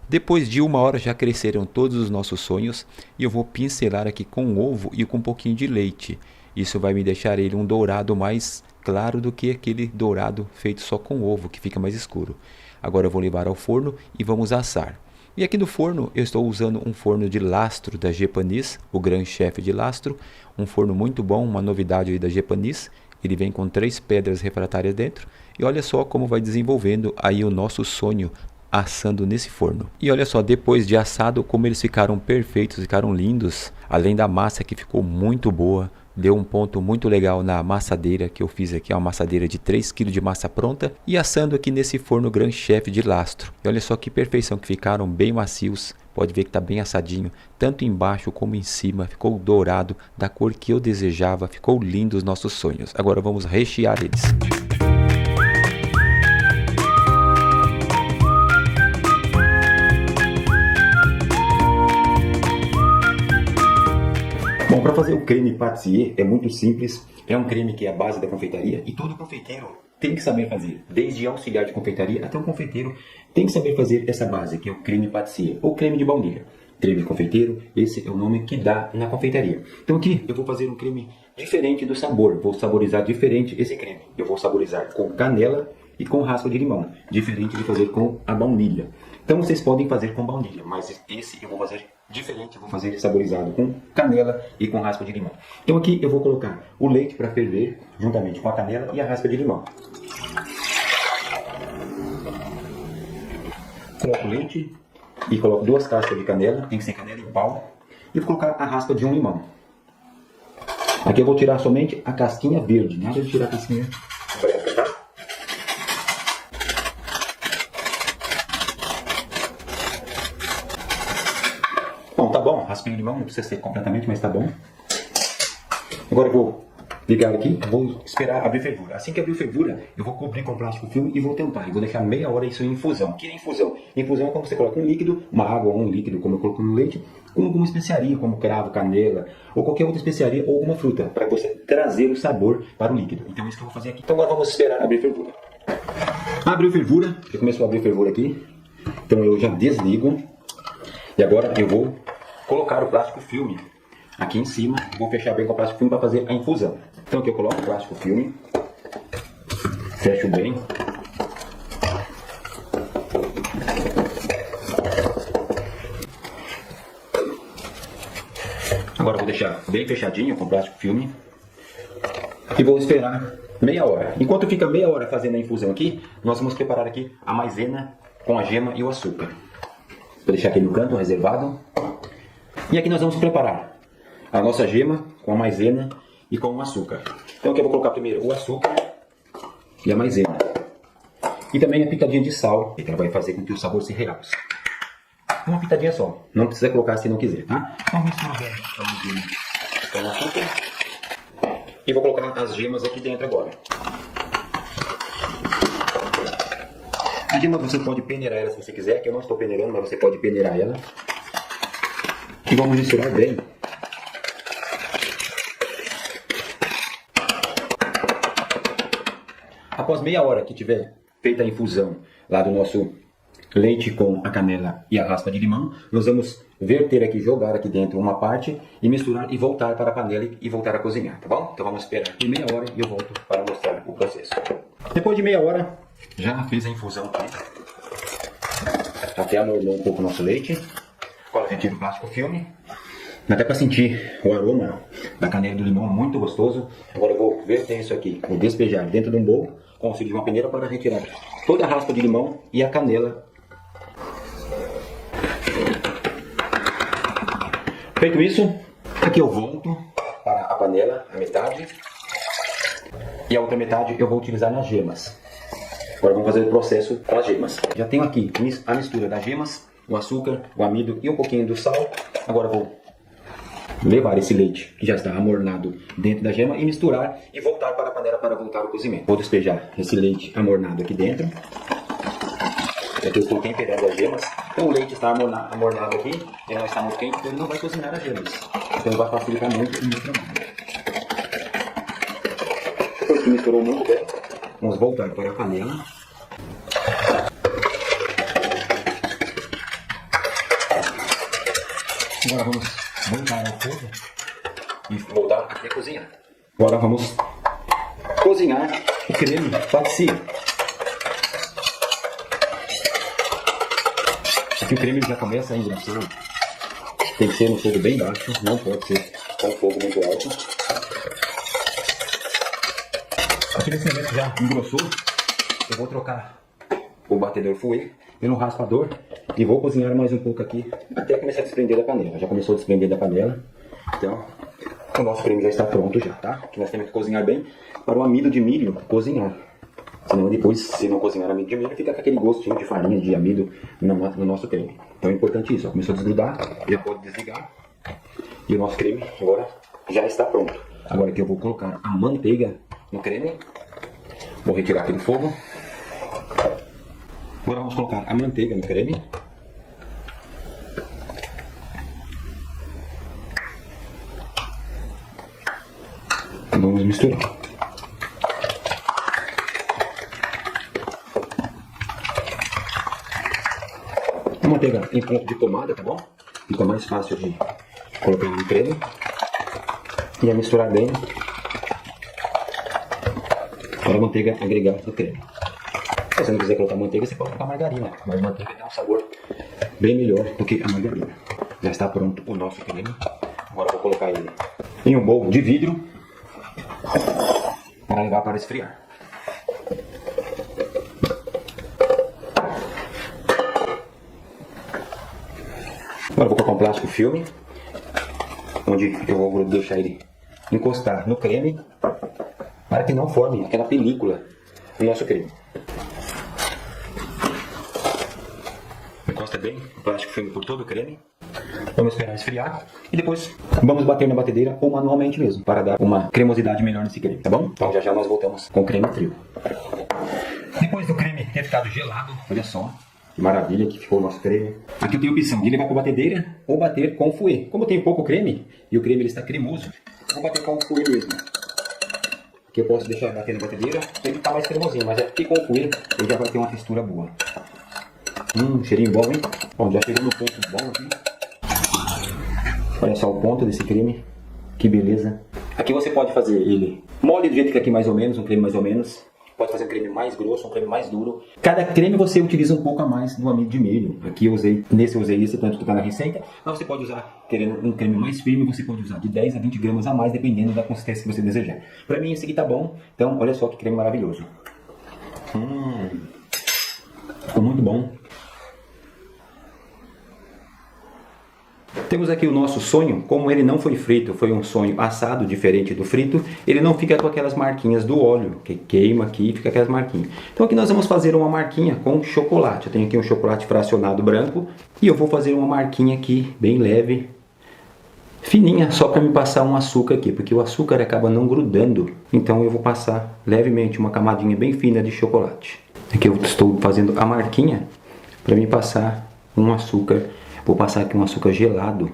Depois de 1 hora já cresceram todos os nossos sonhos e eu vou pincelar aqui com ovo e com um pouquinho de leite. Isso vai me deixar ele um dourado mais claro do que aquele dourado feito só com ovo, que fica mais escuro. Agora eu vou levar ao forno e vamos assar. E aqui no forno eu estou usando um forno de lastro da Gepanis, o Gran Chef de lastro. Um forno muito bom, uma novidade aí da Gepanis. Ele vem com 3 pedras refratárias dentro. E olha só como vai desenvolvendo aí o nosso sonho assando nesse forno. E olha só, depois de assado, como eles ficaram perfeitos, ficaram lindos. Além da massa que ficou muito boa. Deu um ponto muito legal na amassadeira que eu fiz aqui, uma amassadeira de 3 kg de massa pronta e assando aqui nesse forno Gran Chef de lastro. E olha só que perfeição que ficaram, bem macios, pode ver que está bem assadinho, tanto embaixo como em cima, ficou dourado, da cor que eu desejava, ficou lindo os nossos sonhos. Agora vamos rechear eles. Bom, para fazer o creme pâtissier é muito simples, é um creme que é a base da confeitaria e todo confeiteiro tem que saber fazer, desde auxiliar de confeitaria até um confeiteiro tem que saber fazer essa base, que é o creme pâtissier ou creme de baunilha. Creme de confeiteiro, esse é o nome que dá na confeitaria. Então aqui eu vou fazer um creme diferente do sabor, vou saborizar diferente esse creme. Eu vou saborizar com canela e com raspa de limão, diferente de fazer com a baunilha. Então vocês podem fazer com baunilha, mas esse eu vou fazer diferente, eu vou fazer saborizado com canela e com raspa de limão. Então aqui eu vou colocar o leite para ferver, juntamente com a canela e a raspa de limão. Coloco o leite e coloco 2 cascas de canela, tem que ser canela em pau, e vou colocar a raspa de um limão. Aqui eu vou tirar somente a casquinha verde, nada de tirar a casquinha branca, tá? Bom, tá bom, raspei o limão, não precisa ser completamente, mas tá bom. Agora eu vou ligar aqui, vou esperar abrir fervura. Assim que abrir fervura, eu vou cobrir com plástico filme e vou tampar. E vou deixar meia hora isso em infusão. O que é infusão? Infusão é quando você coloca um líquido, uma água ou um líquido, como eu coloco no leite, com alguma especiaria, como cravo, canela, ou qualquer outra especiaria ou alguma fruta, para você trazer o sabor para o líquido. Então é isso que eu vou fazer aqui. Então agora vamos esperar abrir fervura. Abriu fervura, já começou a abrir fervura aqui. Então eu já desligo. E agora eu vou colocar o plástico filme aqui em cima. Vou fechar bem com o plástico filme para fazer a infusão. Então aqui eu coloco o plástico filme. Fecho bem. Agora eu vou deixar bem fechadinho com o plástico filme. E vou esperar meia hora. Enquanto fica meia hora fazendo a infusão aqui, nós vamos preparar aqui a maisena com a gema e o açúcar. Vou deixar aqui no canto reservado. E aqui nós vamos preparar a nossa gema com a maisena e com o açúcar. Então aqui eu vou colocar primeiro o açúcar e a maisena. E também a pitadinha de sal, que ela vai fazer com que o sabor se realce. Uma pitadinha só. Não precisa colocar se não quiser, tá? Então misturo bem a maisena com o açúcar. E vou colocar as gemas aqui dentro agora. A gema você pode peneirar ela se você quiser, que eu não estou peneirando, mas você pode peneirar ela. E vamos misturar bem. Após meia hora que tiver feita a infusão lá do nosso leite com a canela e a raspa de limão, nós vamos verter aqui, jogar aqui dentro uma parte e misturar e voltar para a panela e voltar a cozinhar, tá bom? Então vamos esperar aqui meia hora e eu volto para mostrar o processo. Depois de meia hora, já fiz a infusão aqui. Até amornou um pouco o nosso leite. Agora eu retiro o plástico filme. Até para sentir o aroma da canela e do limão, muito gostoso. Agora eu vou verter isso aqui, vou despejar dentro de um bowl com auxílio de uma peneira para retirar toda a raspa de limão e a canela. Feito isso, aqui eu volto para a panela, a metade. E a outra metade eu vou utilizar nas gemas. Agora vamos fazer o processo com as gemas. Já tenho aqui a mistura das gemas, o açúcar, o amido e um pouquinho do sal. Agora vou levar esse leite que já está amornado dentro da gema e misturar e voltar para a panela para voltar ao cozimento. Vou despejar esse leite amornado aqui dentro. Aqui eu estou temperando as gemas. Então o leite está amornado aqui, ele não está muito quente, então ele não vai cozinhar as gemas. Então vai facilitar muito o meu trabalho. Depois que misturou muito bem, vamos voltar para a panela. Agora vamos voltar ao fogo e voltar a cozinhar. Agora vamos cozinhar o creme patisserie. Aqui o creme já começa a engrossar. Tem que ser no fogo bem baixo, não pode ser com fogo muito alto. Aqui nesse momento já engrossou, eu vou trocar o batedor fouet pelo raspador e vou cozinhar mais um pouco aqui até começar a desprender da panela. Já começou a desprender da panela, então o nosso creme já está pronto já, tá? Aqui nós temos que cozinhar bem para o amido de milho cozinhar. Senão depois, se não cozinhar amido de milho, fica com aquele gostinho de farinha, de amido no nosso creme. Então é importante isso, ó. Começou a desgrudar, já pode desligar. E o nosso creme agora já está pronto. Agora aqui eu vou colocar a manteiga no creme. Vou retirar aqui do fogo. Agora vamos colocar a manteiga no creme. Vamos misturar. A manteiga em ponto de tomada, tá bom? Fica mais fácil de colocar no creme. E a misturar bem para a manteiga agregar no creme. Se você não quiser colocar manteiga, você pode colocar margarina, mas manteiga dá um sabor bem melhor do que a margarina. Já está pronto o nosso creme. Agora eu vou colocar ele em um bowl de vidro para levar para esfriar. Agora eu vou colocar um plástico filme, onde eu vou deixar ele encostar no creme, para que não forme aquela película do nosso creme. Encosta bem o plástico filme por todo o creme. Vamos esperar esfriar e depois vamos bater na batedeira ou manualmente mesmo, para dar uma cremosidade melhor nesse creme, tá bom? Então já nós voltamos com o creme frio. Depois do creme ter ficado gelado, olha só que maravilha que ficou o nosso creme. Aqui eu tenho a opção de levar para a batedeira ou bater com o fouet. Como eu tenho pouco creme e o creme ele está cremoso, eu vou bater com o fouet mesmo. Aqui eu posso deixar bater na batedeira, ele está mais cremosinho, mas aqui com o fouet ele já vai ter uma textura boa. Cheirinho bom, hein? Bom, já chegou no ponto bom aqui. Olha só o ponto desse creme, que beleza. Aqui você pode fazer ele mole do jeito que aqui mais ou menos, um creme mais ou menos. Pode fazer um creme mais grosso, um creme mais duro. Cada creme você utiliza um pouco a mais do amido de milho. Aqui eu usei esse tanto que está na receita. Mas você pode usar, querendo um creme mais firme, você pode usar de 10 a 20 gramas a mais, dependendo da consistência que você desejar. Para mim esse aqui tá bom, então olha só que creme maravilhoso. Ficou muito bom. Temos aqui o nosso sonho, como ele não foi frito, foi um sonho assado, diferente do frito, ele não fica com aquelas marquinhas do óleo, que queima aqui e fica aquelas marquinhas. Então aqui nós vamos fazer uma marquinha com chocolate. Eu tenho aqui um chocolate fracionado branco e eu vou fazer uma marquinha aqui, bem leve, fininha, só para me passar um açúcar aqui, porque o açúcar acaba não grudando. Então eu vou passar levemente uma camadinha bem fina de chocolate. Aqui eu estou fazendo a marquinha para me passar um açúcar. Vou passar aqui um açúcar gelado,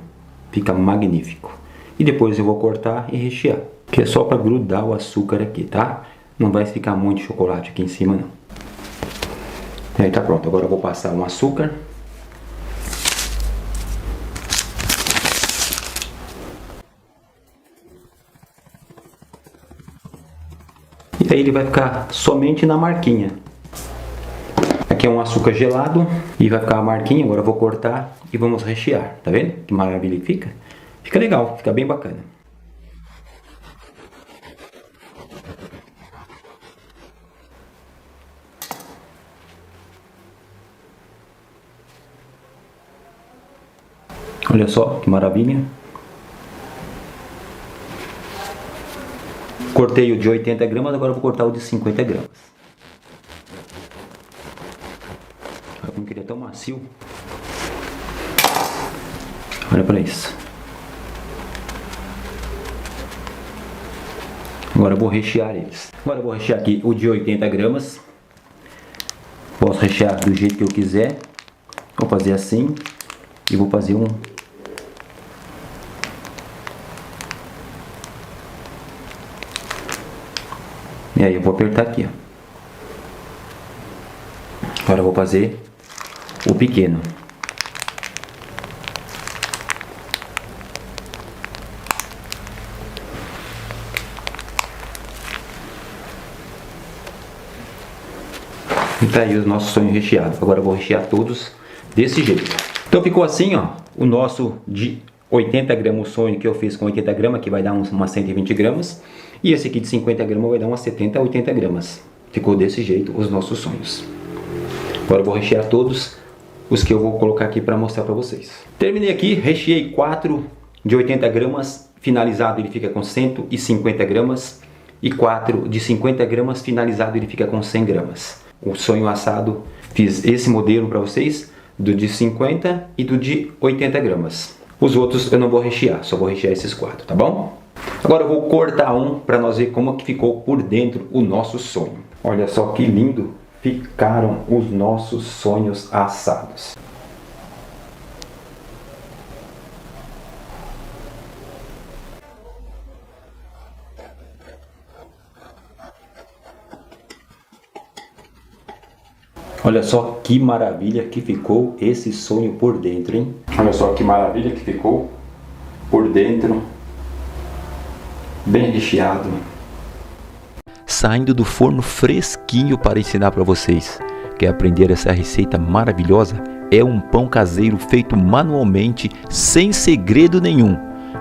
fica magnífico. E depois eu vou cortar e rechear, que é só para grudar o açúcar aqui, tá? Não vai ficar muito chocolate aqui em cima, não. E aí tá pronto, agora eu vou passar um açúcar. E aí ele vai ficar somente na marquinha. Aqui é um açúcar gelado e vai ficar a marquinha. Agora eu vou cortar e vamos rechear. Tá vendo? Que maravilha que fica? Fica legal, fica bem bacana. Olha só que maravilha. Cortei o de 80 gramas, agora eu vou cortar o de 50 gramas. Como que ele é tão macio. Olha para isso. Agora eu vou rechear eles. Agora eu vou rechear aqui o de 80 gramas. Posso rechear do jeito que eu quiser. Vou fazer assim. E vou fazer um... E aí eu vou apertar aqui, ó. Agora eu vou fazer o pequeno. E tá aí os nossos sonhos recheados. Agora eu vou rechear todos desse jeito. Então ficou assim, ó, o nosso de 80 gramas, o sonho que eu fiz com 80 gramas, que vai dar umas 120 gramas. E esse aqui de 50 gramas vai dar umas 70 a 80 gramas. Ficou desse jeito os nossos sonhos. Agora eu vou rechear todos os que eu vou colocar aqui para mostrar para vocês. Terminei aqui, recheei 4 de 80 gramas, finalizado ele fica com 150 gramas. E 4 de 50 gramas, finalizado ele fica com 100 gramas. O sonho assado, fiz esse modelo para vocês, do de 50 e do de 80 gramas. Os outros eu não vou rechear, só vou rechear esses 4, tá bom? Agora eu vou cortar um para nós ver como que ficou por dentro o nosso sonho. Olha só que lindo ficaram os nossos sonhos assados. Olha só que maravilha que ficou esse sonho por dentro, hein? Olha só que maravilha que ficou por dentro, bem recheado. Saindo do forno fresquinho para ensinar para vocês. Quer aprender essa receita maravilhosa? é um pão caseiro feito manualmente, sem segredo nenhum.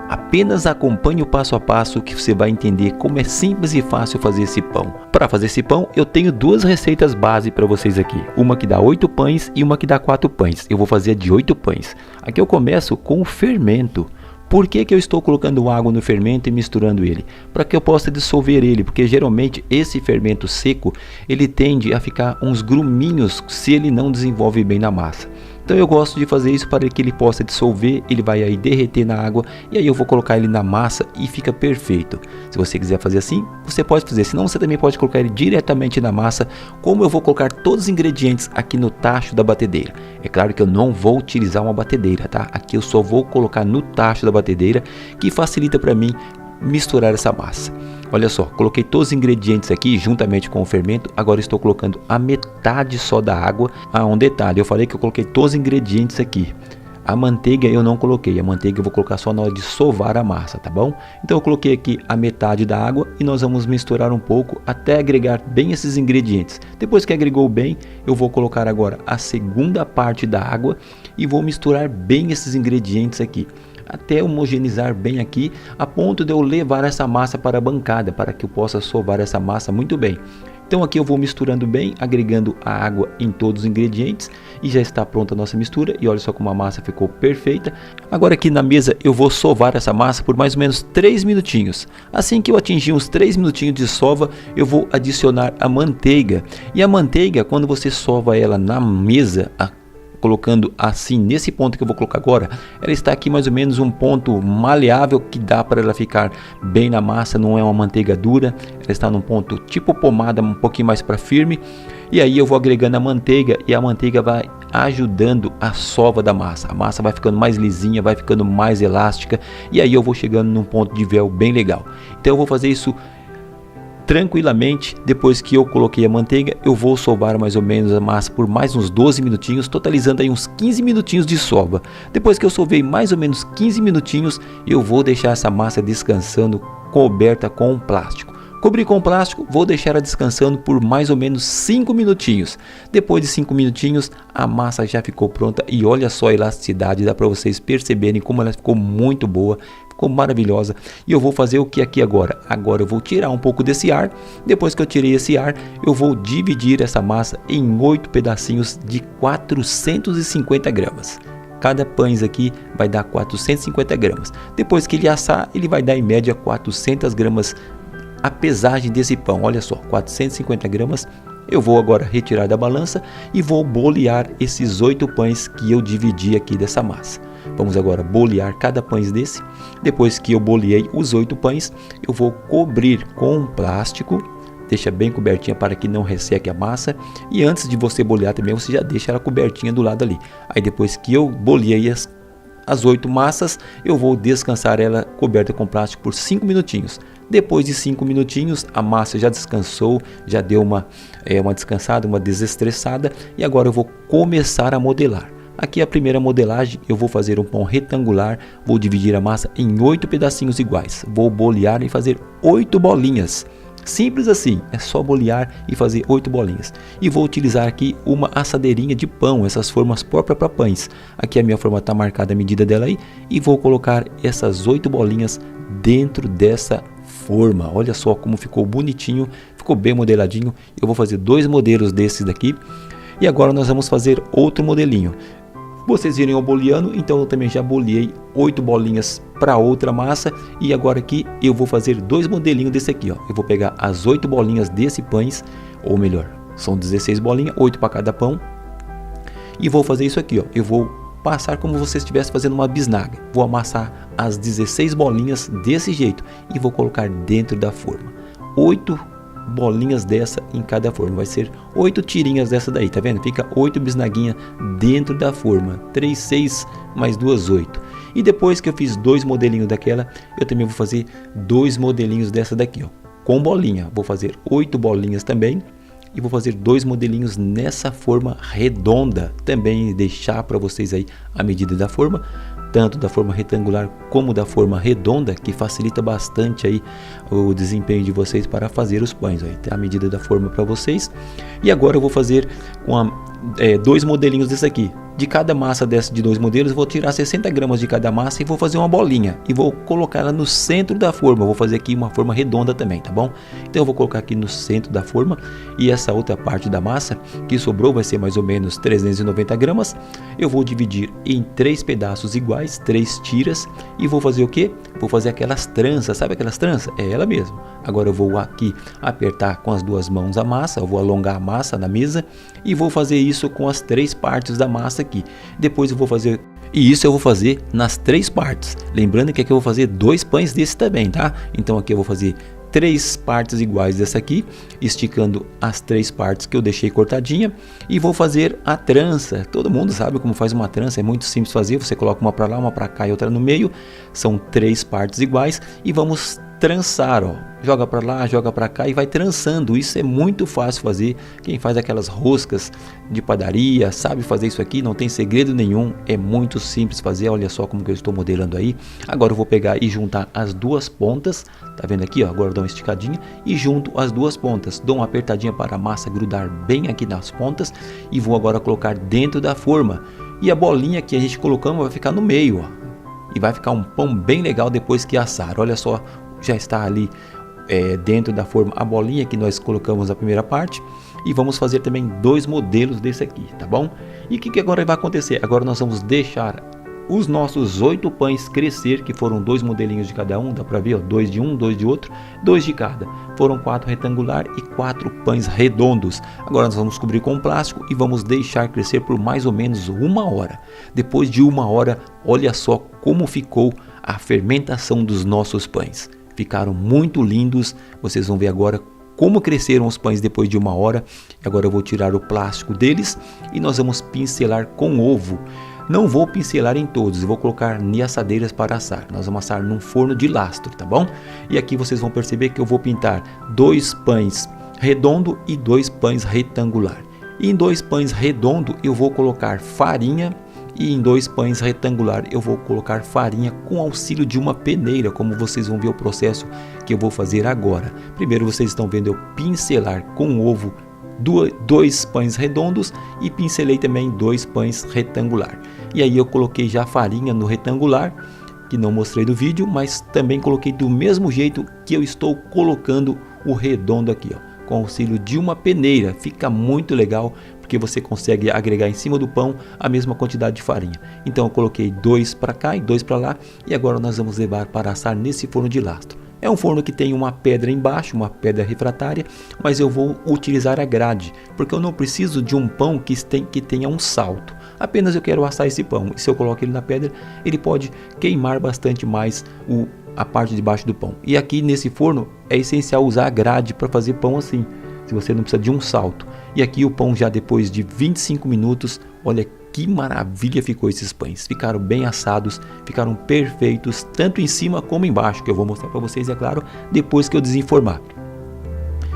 Apenas acompanhe o passo a passo que você vai entender como é simples e fácil fazer esse pão. Para fazer esse pão, eu tenho duas receitas base para vocês aqui. Uma que dá 8 pães e uma que dá 4 pães. Eu vou fazer a de 8 pães. Aqui eu começo com o fermento. Por que eu estou colocando água no fermento e misturando ele? Para que eu possa dissolver ele, porque geralmente esse fermento seco, ele tende a ficar uns gruminhos se ele não desenvolve bem na massa. Então eu gosto de fazer isso para que ele possa dissolver, ele vai aí derreter na água e aí eu vou colocar ele na massa e fica perfeito. Se você quiser fazer assim, você pode fazer, senão você também pode colocar ele diretamente na massa, como eu vou colocar todos os ingredientes aqui no tacho da batedeira. É claro que eu não vou utilizar uma batedeira, tá? Aqui eu só vou colocar no tacho da batedeira, que facilita para mim misturar essa massa. Olha só, coloquei todos os ingredientes aqui juntamente com o fermento. Agora estou colocando a metade só da água. Um detalhe, eu falei que eu coloquei todos os ingredientes aqui. A manteiga eu não coloquei, a manteiga eu vou colocar só na hora de sovar a massa, tá bom? Então eu coloquei aqui a metade da água e nós vamos misturar um pouco até agregar bem esses ingredientes. Depois que agregou bem, eu vou colocar agora a segunda parte da água e vou misturar bem esses ingredientes aqui, até homogeneizar bem aqui, a ponto de eu levar essa massa para a bancada, para que eu possa sovar essa massa muito bem. Então aqui eu vou misturando bem, agregando a água em todos os ingredientes e já está pronta a nossa mistura. E olha só como a massa ficou perfeita. Agora aqui na mesa eu vou sovar essa massa por mais ou menos 3 minutinhos. Assim que eu atingir uns 3 minutinhos de sova, eu vou adicionar a manteiga. E a manteiga, quando você sova ela na mesa, colocando assim nesse ponto que eu vou colocar agora, ela está aqui mais ou menos um ponto maleável que dá para ela ficar bem na massa, não é uma manteiga dura, ela está num ponto tipo pomada, um pouquinho mais para firme. E aí eu vou agregando a manteiga e a manteiga vai ajudando a sova da massa. A massa vai ficando mais lisinha, vai ficando mais elástica e aí eu vou chegando num ponto de véu bem legal. Então eu vou fazer isso tranquilamente. Depois que eu coloquei a manteiga, eu vou sovar mais ou menos a massa por mais uns 12 minutinhos, totalizando aí uns 15 minutinhos de sova. Depois que eu sovei mais ou menos 15 minutinhos, eu vou deixar essa massa descansando, coberta com um plástico. Cobri com plástico, vou deixar ela descansando por mais ou menos 5 minutinhos. Depois de 5 minutinhos, a massa já ficou pronta e olha só a elasticidade, dá para vocês perceberem como ela ficou muito boa, ficou maravilhosa. E eu vou fazer o que aqui agora? Agora eu vou tirar um pouco desse ar. Depois que eu tirei esse ar, eu vou dividir essa massa em 8 pedacinhos de 450 gramas. Cada pães aqui vai dar 450 gramas. Depois que ele assar, ele vai dar em média 400 gramas a pesagem desse pão. Olha só, 450 gramas. Eu vou agora retirar da balança e vou bolear esses 8 pães que eu dividi aqui dessa massa. Vamos agora bolear cada pães desse. Depois que eu boleei os 8 pães, eu vou cobrir com plástico. Deixa bem cobertinha para que não resseque a massa. E antes de você bolear também, você já deixa ela cobertinha do lado ali. Aí depois que eu boleei as 8 massas, eu vou descansar ela coberta com plástico por 5 minutinhos. Depois de 5 minutinhos, a massa já descansou, já deu uma descansada, uma desestressada. E agora eu vou começar a modelar. Aqui a primeira modelagem, eu vou fazer um pão retangular, vou dividir a massa em 8 pedacinhos iguais. Vou bolear e fazer 8 bolinhas. Simples assim, é só bolear e fazer 8 bolinhas. E vou utilizar aqui uma assadeirinha de pão, essas formas próprias para pães. Aqui a minha forma está marcada a medida dela aí. E vou colocar essas 8 bolinhas dentro dessa forma. Olha só como ficou bonitinho, ficou bem modeladinho. Eu vou fazer 2 modelos desses daqui. E agora nós vamos fazer outro modelinho. Vocês viram eu boleando, então eu também já boleei 8 bolinhas para outra massa. E agora aqui eu vou fazer 2 modelinhos desse aqui, ó. Eu vou pegar as 8 bolinhas desse pães, ou melhor, são 16 bolinhas, 8 para cada pão. E vou fazer isso aqui, ó. Eu vou passar como se estivesse fazendo uma bisnaga. Vou amassar as 16 bolinhas desse jeito e vou colocar dentro da forma. 8 bolinhas dessa em cada forma, vai ser 8 tirinhas dessa daí, tá vendo? Fica 8 bisnaguinhas dentro da forma, 3, 6 mais 2, 8. E depois que eu fiz 2 modelinhos daquela, eu também vou fazer 2 modelinhos dessa daqui, ó, com bolinha. Vou fazer 8 bolinhas também e vou fazer 2 modelinhos nessa forma redonda, também deixar para vocês aí a medida da forma, tanto da forma retangular como da forma redonda, que facilita bastante aí o desempenho de vocês para fazer os pães. Aí tem a medida da forma para vocês. E agora eu vou fazer com 2 modelinhos desse aqui. de cada massa dessa de 2 modelos, vou tirar 60 gramas de cada massa e vou fazer uma bolinha e vou colocar ela no centro da forma. Vou fazer aqui uma forma redonda também, tá bom? Então eu vou colocar aqui no centro da forma, e essa outra parte da massa que sobrou vai ser mais ou menos 390 gramas. Eu vou dividir em 3 pedaços iguais, 3 tiras, e vou fazer o que? Vou fazer aquelas tranças, sabe aquelas tranças? É ela mesmo. Agora eu vou aqui apertar com as 2 mãos a massa, eu vou alongar a massa na mesa e vou fazer isso com as 3 partes da massa aqui. Depois eu vou fazer, e isso eu vou fazer nas 3 partes. Lembrando que aqui eu vou fazer 2 pães desse também, tá? Então aqui eu vou fazer 3 partes iguais dessa aqui, esticando as 3 partes que eu deixei cortadinha, e vou fazer a trança. Todo mundo sabe como faz uma trança, é muito simples fazer. Você coloca uma para lá, uma para cá e outra no meio. São 3 partes iguais e vamos trançar, ó. Joga para lá, joga para cá e vai trançando. Isso é muito fácil fazer. Quem faz aquelas roscas de padaria sabe fazer isso aqui, não tem segredo nenhum, é muito simples fazer. Olha só como que eu estou modelando aí. Agora eu vou pegar e juntar as 2 pontas, tá vendo aqui, ó? Agora eu dou uma esticadinha e junto as 2 pontas, dou uma apertadinha para a massa grudar bem aqui nas pontas e vou agora colocar dentro da forma. E a bolinha que a gente colocamos vai ficar no meio, ó. E vai ficar um pão bem legal depois que assar. Olha só, já está ali dentro da forma a bolinha que nós colocamos na primeira parte. E vamos fazer também 2 modelos desse aqui, tá bom? E o que agora vai acontecer? Agora nós vamos deixar os nossos 8 pães crescer, que foram 2 modelinhos de cada um, dá pra ver, ó, 2 de um, 2 de outro, 2 de cada. Foram 4 retangular e 4 pães redondos. Agora nós vamos cobrir com plástico e vamos deixar crescer por mais ou menos 1 hora. Depois de 1 hora, olha só como ficou a fermentação dos nossos pães. Ficaram muito lindos, vocês vão ver agora como cresceram os pães depois de 1 hora. Agora eu vou tirar o plástico deles e nós vamos pincelar com ovo. Não vou pincelar em todos, eu vou colocar em assadeiras para assar. Nós vamos assar num forno de lastro, tá bom? E aqui vocês vão perceber que eu vou pintar 2 pães redondo e 2 pães retangular. E em 2 pães redondo eu vou colocar farinha, e em 2 pães retangular eu vou colocar farinha com auxílio de uma peneira, como vocês vão ver o processo que eu vou fazer agora. Primeiro vocês estão vendo eu pincelar com ovo 2 pães redondos e pincelei também 2 pães retangular. E aí eu coloquei já farinha no retangular, que não mostrei no vídeo, mas também coloquei do mesmo jeito que eu estou colocando o redondo aqui, ó, com auxílio de uma peneira. Fica muito legal, porque você consegue agregar em cima do pão a mesma quantidade de farinha. Então eu coloquei 2 para cá e 2 para lá, e agora nós vamos levar para assar nesse forno de lastro. É um forno que tem uma pedra embaixo, uma pedra refratária, mas eu vou utilizar a grade, porque eu não preciso de um pão que tenha um salto. Apenas eu quero assar esse pão, e se eu coloco ele na pedra, ele pode queimar bastante mais a parte de baixo do pão. E aqui nesse forno é essencial usar a grade para fazer pão assim, se você não precisa de um salto. E aqui o pão já depois de 25 minutos, olha que maravilha ficou esses pães. Ficaram bem assados, ficaram perfeitos, tanto em cima como embaixo, que eu vou mostrar para vocês, é claro, depois que eu desenformar.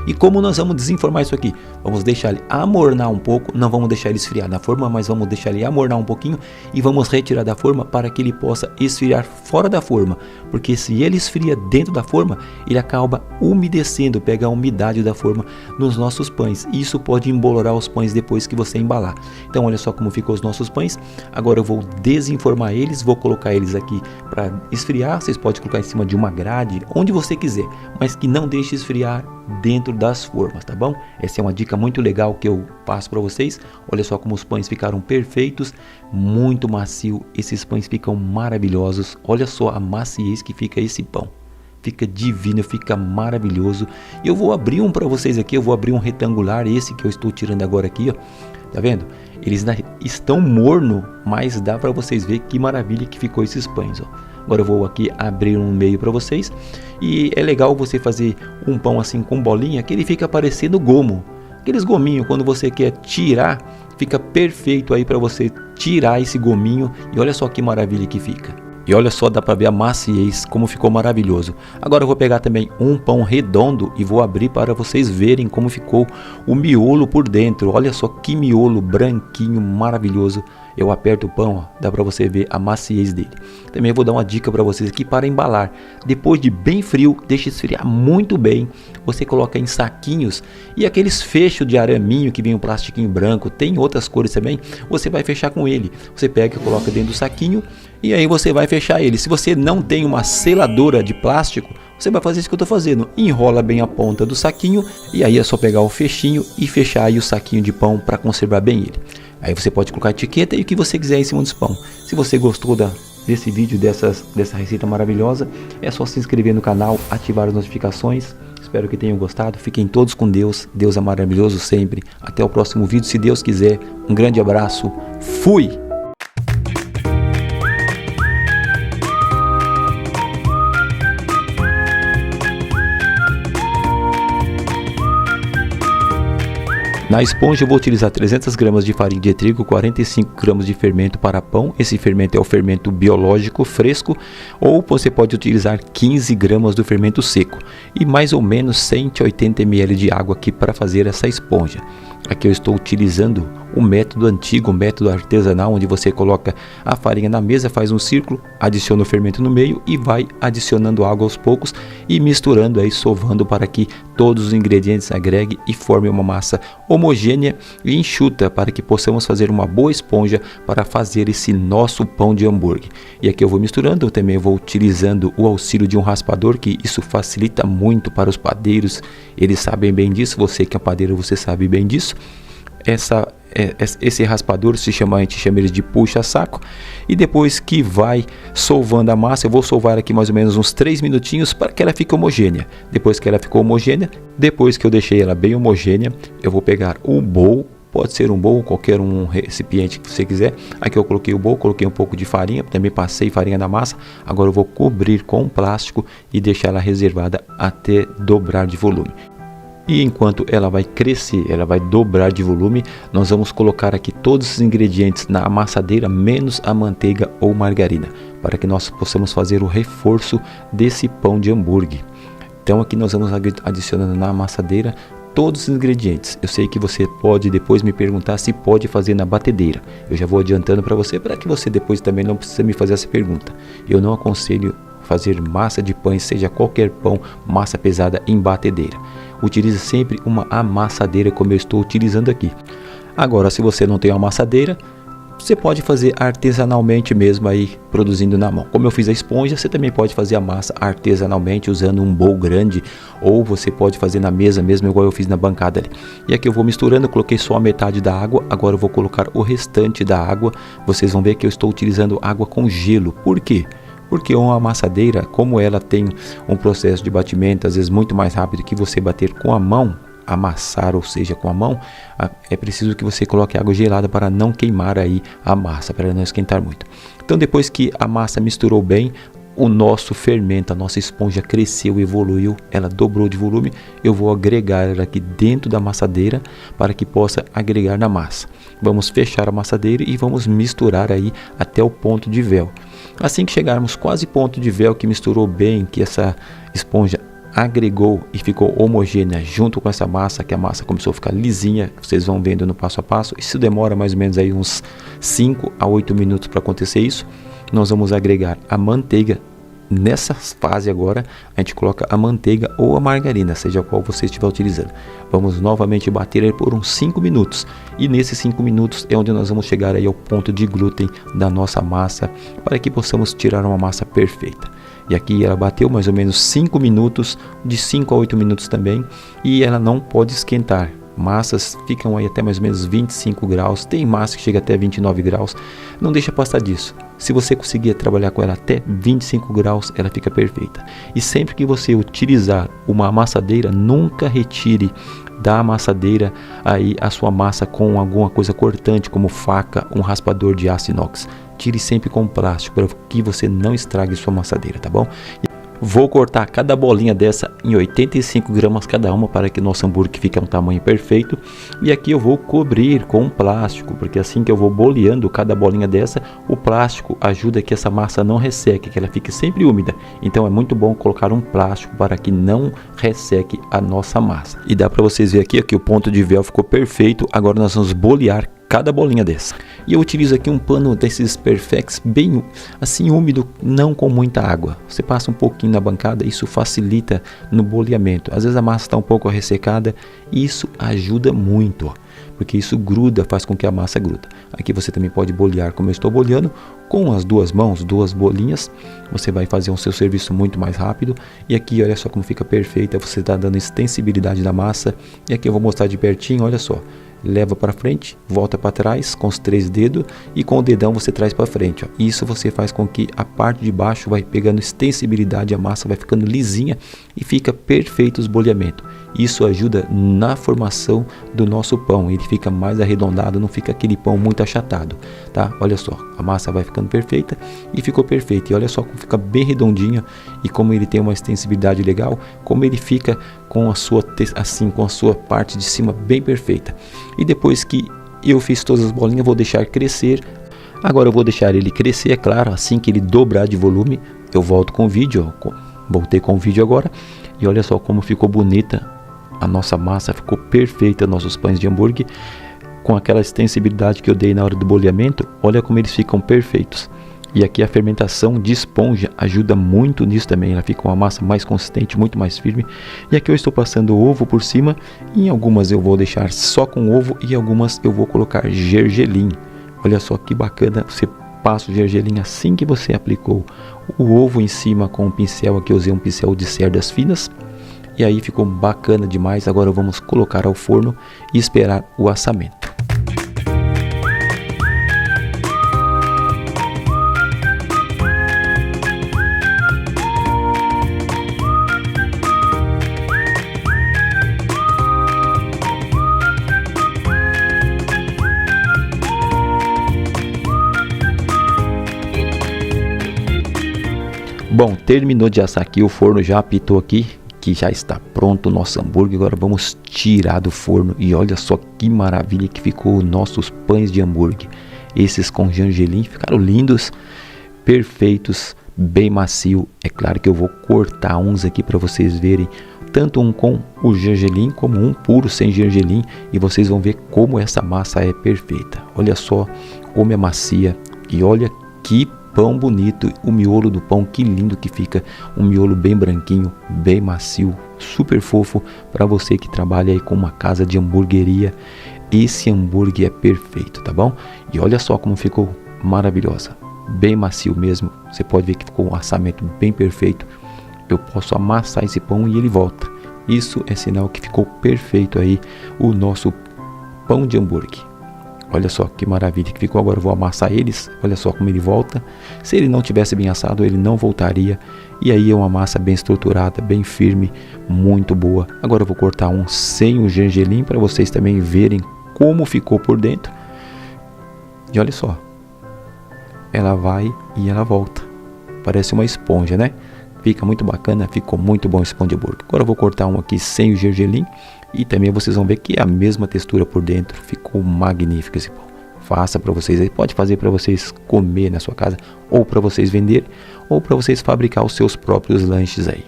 E como nós vamos desenformar isso aqui? Vamos deixar ele amornar um pouco, não vamos deixar ele esfriar na forma, mas vamos deixar ele amornar um pouquinho e vamos retirar da forma para que ele possa esfriar fora da forma, porque se ele esfria dentro da forma, ele acaba umedecendo, pega a umidade da forma nos nossos pães, e isso pode embolorar os pães depois que você embalar. Então olha só como ficou os nossos pães. Agora eu vou desenformar eles, vou colocar eles aqui para esfriar. Vocês podem colocar em cima de uma grade, onde você quiser, mas que não deixe esfriar dentro das formas, tá bom? Essa é uma dica muito legal que eu passo para vocês. Olha só como os pães ficaram perfeitos, muito macio, esses pães ficam maravilhosos. Olha só a maciez que fica esse pão, fica divino, fica maravilhoso. E eu vou abrir um para vocês aqui, eu vou abrir um retangular, esse que eu estou tirando agora aqui, ó. Tá vendo? Eles estão morno, mas dá para vocês ver que maravilha que ficou esses pães, ó. Agora eu vou aqui abrir um meio para vocês. E é legal você fazer um pão assim com bolinha, que ele fica parecendo gomo. Aqueles gominhos, quando você quer tirar, fica perfeito aí para você tirar esse gominho. E olha só que maravilha que fica. E olha só, dá para ver a maciez, como ficou maravilhoso. Agora eu vou pegar também um pão redondo e vou abrir para vocês verem como ficou o miolo por dentro. Olha só que miolo branquinho, maravilhoso. eu aperto o pão, ó, dá para você ver a maciez dele. Também vou dar uma dica para vocês aqui para embalar. Depois de bem frio, deixa esfriar muito bem. Você coloca em saquinhos e aqueles fechos de araminho que vem um plastiquinho branco, tem outras cores também, você vai fechar com ele. Você pega e coloca dentro do saquinho e aí você vai fechar ele. Se você não tem uma seladora de plástico, você vai fazer isso que eu estou fazendo. Enrola bem a ponta do saquinho e aí é só pegar o fechinho e fechar aí o saquinho de pão para conservar bem ele. Aí você pode colocar a etiqueta e o que você quiser em cima dos pão. Se você gostou desse vídeo, dessa receita maravilhosa, é só se inscrever no canal, ativar as notificações. Espero que tenham gostado. Fiquem todos com Deus. Deus é maravilhoso sempre. Até o próximo vídeo, se Deus quiser. Um grande abraço. Fui! Na esponja eu vou utilizar 300 gramas de farinha de trigo, 45 gramas de fermento para pão. Esse fermento é o fermento biológico fresco, ou você pode utilizar 15 gramas do fermento seco e mais ou menos 180 ml de água aqui para fazer essa esponja. Aqui eu estou utilizando o método antigo, o método artesanal, onde você coloca a farinha na mesa, faz um círculo, adiciona o fermento no meio e vai adicionando água aos poucos e misturando aí, sovando para que todos os ingredientes agreguem e formem uma massa homogênea e enxuta para que possamos fazer uma boa esponja para fazer esse nosso pão de hambúrguer. E aqui eu vou misturando, eu também vou utilizando o auxílio de um raspador, que isso facilita muito para os padeiros, eles sabem bem disso, você que é padeiro, você sabe bem disso. Esse raspador a gente chama ele de puxa-saco. E depois que vai solvando a massa, eu vou solvar aqui mais ou menos uns 3 minutinhos para que ela fique homogênea. Depois que ela ficou homogênea, depois que eu deixei ela bem homogênea, eu vou pegar o bowl. Pode ser um bowl, qualquer um recipiente que você quiser. Aqui eu coloquei o bowl, coloquei um pouco de farinha, também passei farinha na massa. Agora eu vou cobrir com plástico e deixar ela reservada até dobrar de volume. E enquanto ela vai crescer, ela vai dobrar de volume, nós vamos colocar aqui todos os ingredientes na amassadeira, menos a manteiga ou margarina, para que nós possamos fazer o reforço desse pão de hambúrguer. Então aqui nós vamos adicionando na amassadeira todos os ingredientes. Eu sei que você pode depois me perguntar se pode fazer na batedeira. Eu já vou adiantando para você que você depois também não precisa me fazer essa pergunta. Eu não aconselho fazer massa de pães, seja qualquer pão, massa pesada, em batedeira. Utilize sempre uma amassadeira como eu estou utilizando aqui. Agora, se você não tem uma amassadeira, você pode fazer artesanalmente mesmo aí, produzindo na mão. Como eu fiz a esponja, você também pode fazer a massa artesanalmente usando um bowl grande, ou você pode fazer na mesa mesmo, igual eu fiz na bancada ali. E aqui eu vou misturando, eu coloquei só a metade da água, agora eu vou colocar o restante da água. Vocês vão ver que eu estou utilizando água com gelo. Por quê? Porque uma amassadeira, como ela tem um processo de batimento, às vezes muito mais rápido que você bater com a mão, amassar, ou seja, com a mão, é preciso que você coloque água gelada para não queimar aí a massa, para não esquentar muito. Então depois que a massa misturou bem, o nosso fermento, a nossa esponja cresceu, evoluiu, ela dobrou de volume, eu vou agregar ela aqui dentro da amassadeira para que possa agregar na massa. Vamos fechar a amassadeira e vamos misturar aí até o ponto de véu. Assim que chegarmos quase ponto de véu, que misturou bem, que essa esponja agregou e ficou homogênea junto com essa massa, que a massa começou a ficar lisinha, vocês vão vendo no passo a passo. Isso demora mais ou menos aí uns 5 a 8 minutos para acontecer isso. Nós vamos agregar a manteiga. Nessa fase agora, a gente coloca a manteiga ou a margarina, seja qual você estiver utilizando. Vamos novamente bater aí por uns 5 minutos. E nesses 5 minutos é onde nós vamos chegar aí ao ponto de glúten da nossa massa, para que possamos tirar uma massa perfeita. E aqui ela bateu mais ou menos 5 minutos, de 5 a 8 minutos também, e ela não pode esquentar. Massas ficam aí até mais ou menos 25 graus, tem massa que chega até 29 graus, não deixa passar disso. Se você conseguir trabalhar com ela até 25 graus, ela fica perfeita. E sempre que você utilizar uma amassadeira, nunca retire da amassadeira aí a sua massa com alguma coisa cortante, como faca, um raspador de aço inox. Tire sempre com plástico para que você não estrague sua amassadeira, tá bom? Vou cortar cada bolinha dessa em 85 gramas cada uma, para que nosso hambúrguer fique um tamanho perfeito. E aqui eu vou cobrir com plástico, porque assim que eu vou boleando cada bolinha dessa, o plástico ajuda que essa massa não resseque, que ela fique sempre úmida. Então é muito bom colocar um plástico para que não resseque a nossa massa. E dá para vocês verem aqui que o ponto de véu ficou perfeito. Agora nós vamos bolear cada bolinha dessa. E eu utilizo aqui um pano desses Perfex bem assim úmido, não com muita água. Você passa um pouquinho na bancada, isso facilita no boleamento. Às vezes a massa está um pouco ressecada e isso ajuda muito, ó, porque isso gruda, faz com que a massa gruda. Aqui você também pode bolear como eu estou boleando, com as duas mãos, duas bolinhas. Você vai fazer o seu serviço muito mais rápido. E aqui olha só como fica perfeita, você está dando extensibilidade na massa. E aqui eu vou mostrar de pertinho, olha só. Leva para frente, volta para trás com os 3 dedos e com o dedão você traz para frente, ó. Isso você faz com que a parte de baixo vai pegando extensibilidade, a massa vai ficando lisinha e fica perfeito os boleamentos. Isso ajuda na formação do nosso pão, ele fica mais arredondado, não fica aquele pão muito achatado, tá? Olha só, a massa vai ficando perfeita e ficou perfeito. E olha só como fica bem redondinho e como ele tem uma extensibilidade legal, como ele fica com a sua assim, com a sua parte de cima bem perfeita. E depois que eu fiz todas as bolinhas, vou deixar crescer. Agora eu vou deixar ele crescer, é claro, assim que ele dobrar de volume, eu volto com o vídeo, ó. Voltei com o vídeo agora. E olha só como ficou bonita a nossa massa, ficou perfeita, nossos pães de hambúrguer, com aquela extensibilidade que eu dei na hora do boleamento. Olha como eles ficam perfeitos. E aqui a fermentação de esponja ajuda muito nisso também, ela fica uma massa mais consistente, muito mais firme. E aqui eu estou passando o ovo por cima, e em algumas eu vou deixar só com ovo e algumas eu vou colocar gergelim. Olha só que bacana, você passa o gergelim assim que você aplicou o ovo em cima com um pincel. Aqui eu usei um pincel de cerdas finas. E aí ficou bacana demais. Agora vamos colocar ao forno e esperar o assamento. Bom, terminou de assar aqui, o forno já apitou aqui, que já está pronto o nosso hambúrguer. Agora vamos tirar do forno e olha só que maravilha que ficou os nossos pães de hambúrguer. Esses com gergelim ficaram lindos, perfeitos, bem macio. É claro que eu vou cortar uns aqui para vocês verem, tanto um com o gergelim como um puro sem gergelim, e vocês vão ver como essa massa é perfeita. Olha só como é macia e olha que pão bonito, o miolo do pão, que lindo que fica, um miolo bem branquinho, bem macio, super fofo para você que trabalha aí com uma casa de hamburgueria. Esse hambúrguer é perfeito, tá bom? E olha só como ficou maravilhosa, bem macio mesmo. Você pode ver que ficou um assamento bem perfeito. Eu posso amassar esse pão e ele volta. Isso é sinal que ficou perfeito aí o nosso pão de hambúrguer. Olha só que maravilha que ficou. Agora eu vou amassar eles. Olha só como ele volta. Se ele não tivesse bem assado, ele não voltaria. E aí é uma massa bem estruturada, bem firme, muito boa. Agora eu vou cortar um sem o gergelim para vocês também verem como ficou por dentro. E olha só. Ela vai e ela volta. Parece uma esponja, né? Fica muito bacana, ficou muito bom esse pão de hambúrguer. Agora eu vou cortar um aqui sem o gergelim. E também vocês vão ver que é a mesma textura por dentro. Ficou magnífico esse pão. Faça para vocês aí. Pode fazer para vocês comer na sua casa, ou para vocês vender, ou para vocês fabricar os seus próprios lanches aí.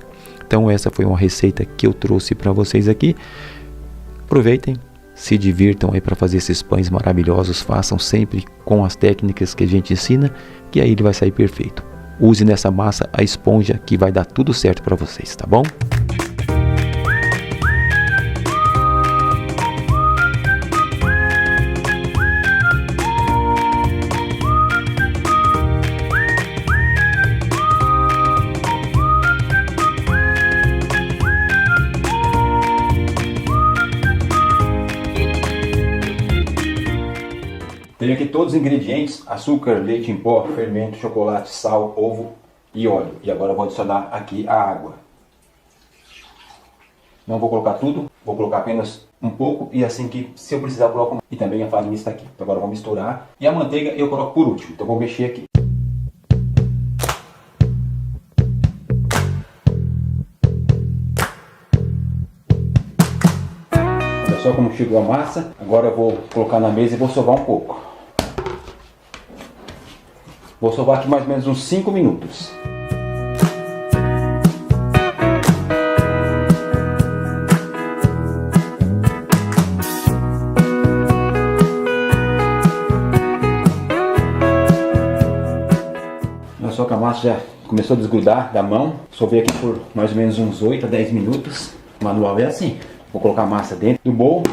Então essa foi uma receita que eu trouxe para vocês aqui. Aproveitem, se divirtam aí para fazer esses pães maravilhosos. Façam sempre com as técnicas que a gente ensina, que aí ele vai sair perfeito. Use nessa massa a esponja, que vai dar tudo certo para vocês, tá bom? Tenho aqui todos os ingredientes: açúcar, leite em pó, fermento, chocolate, sal, ovo e óleo. E agora eu vou adicionar aqui a água. Não vou colocar tudo, vou colocar apenas um pouco, e assim que, se eu precisar, eu coloco. E também a farinha está aqui. Então agora eu vou misturar. E a manteiga eu coloco por último, então eu vou mexer aqui. Olha só como chegou a massa. Agora eu vou colocar na mesa e vou sovar um pouco. Vou sovar aqui mais ou menos uns 5 minutos. massa já começou a desgrudar da mão. Sovei aqui por mais ou menos uns 8 a 10 minutos. O manual é assim. Vou colocar a massa dentro do bowl.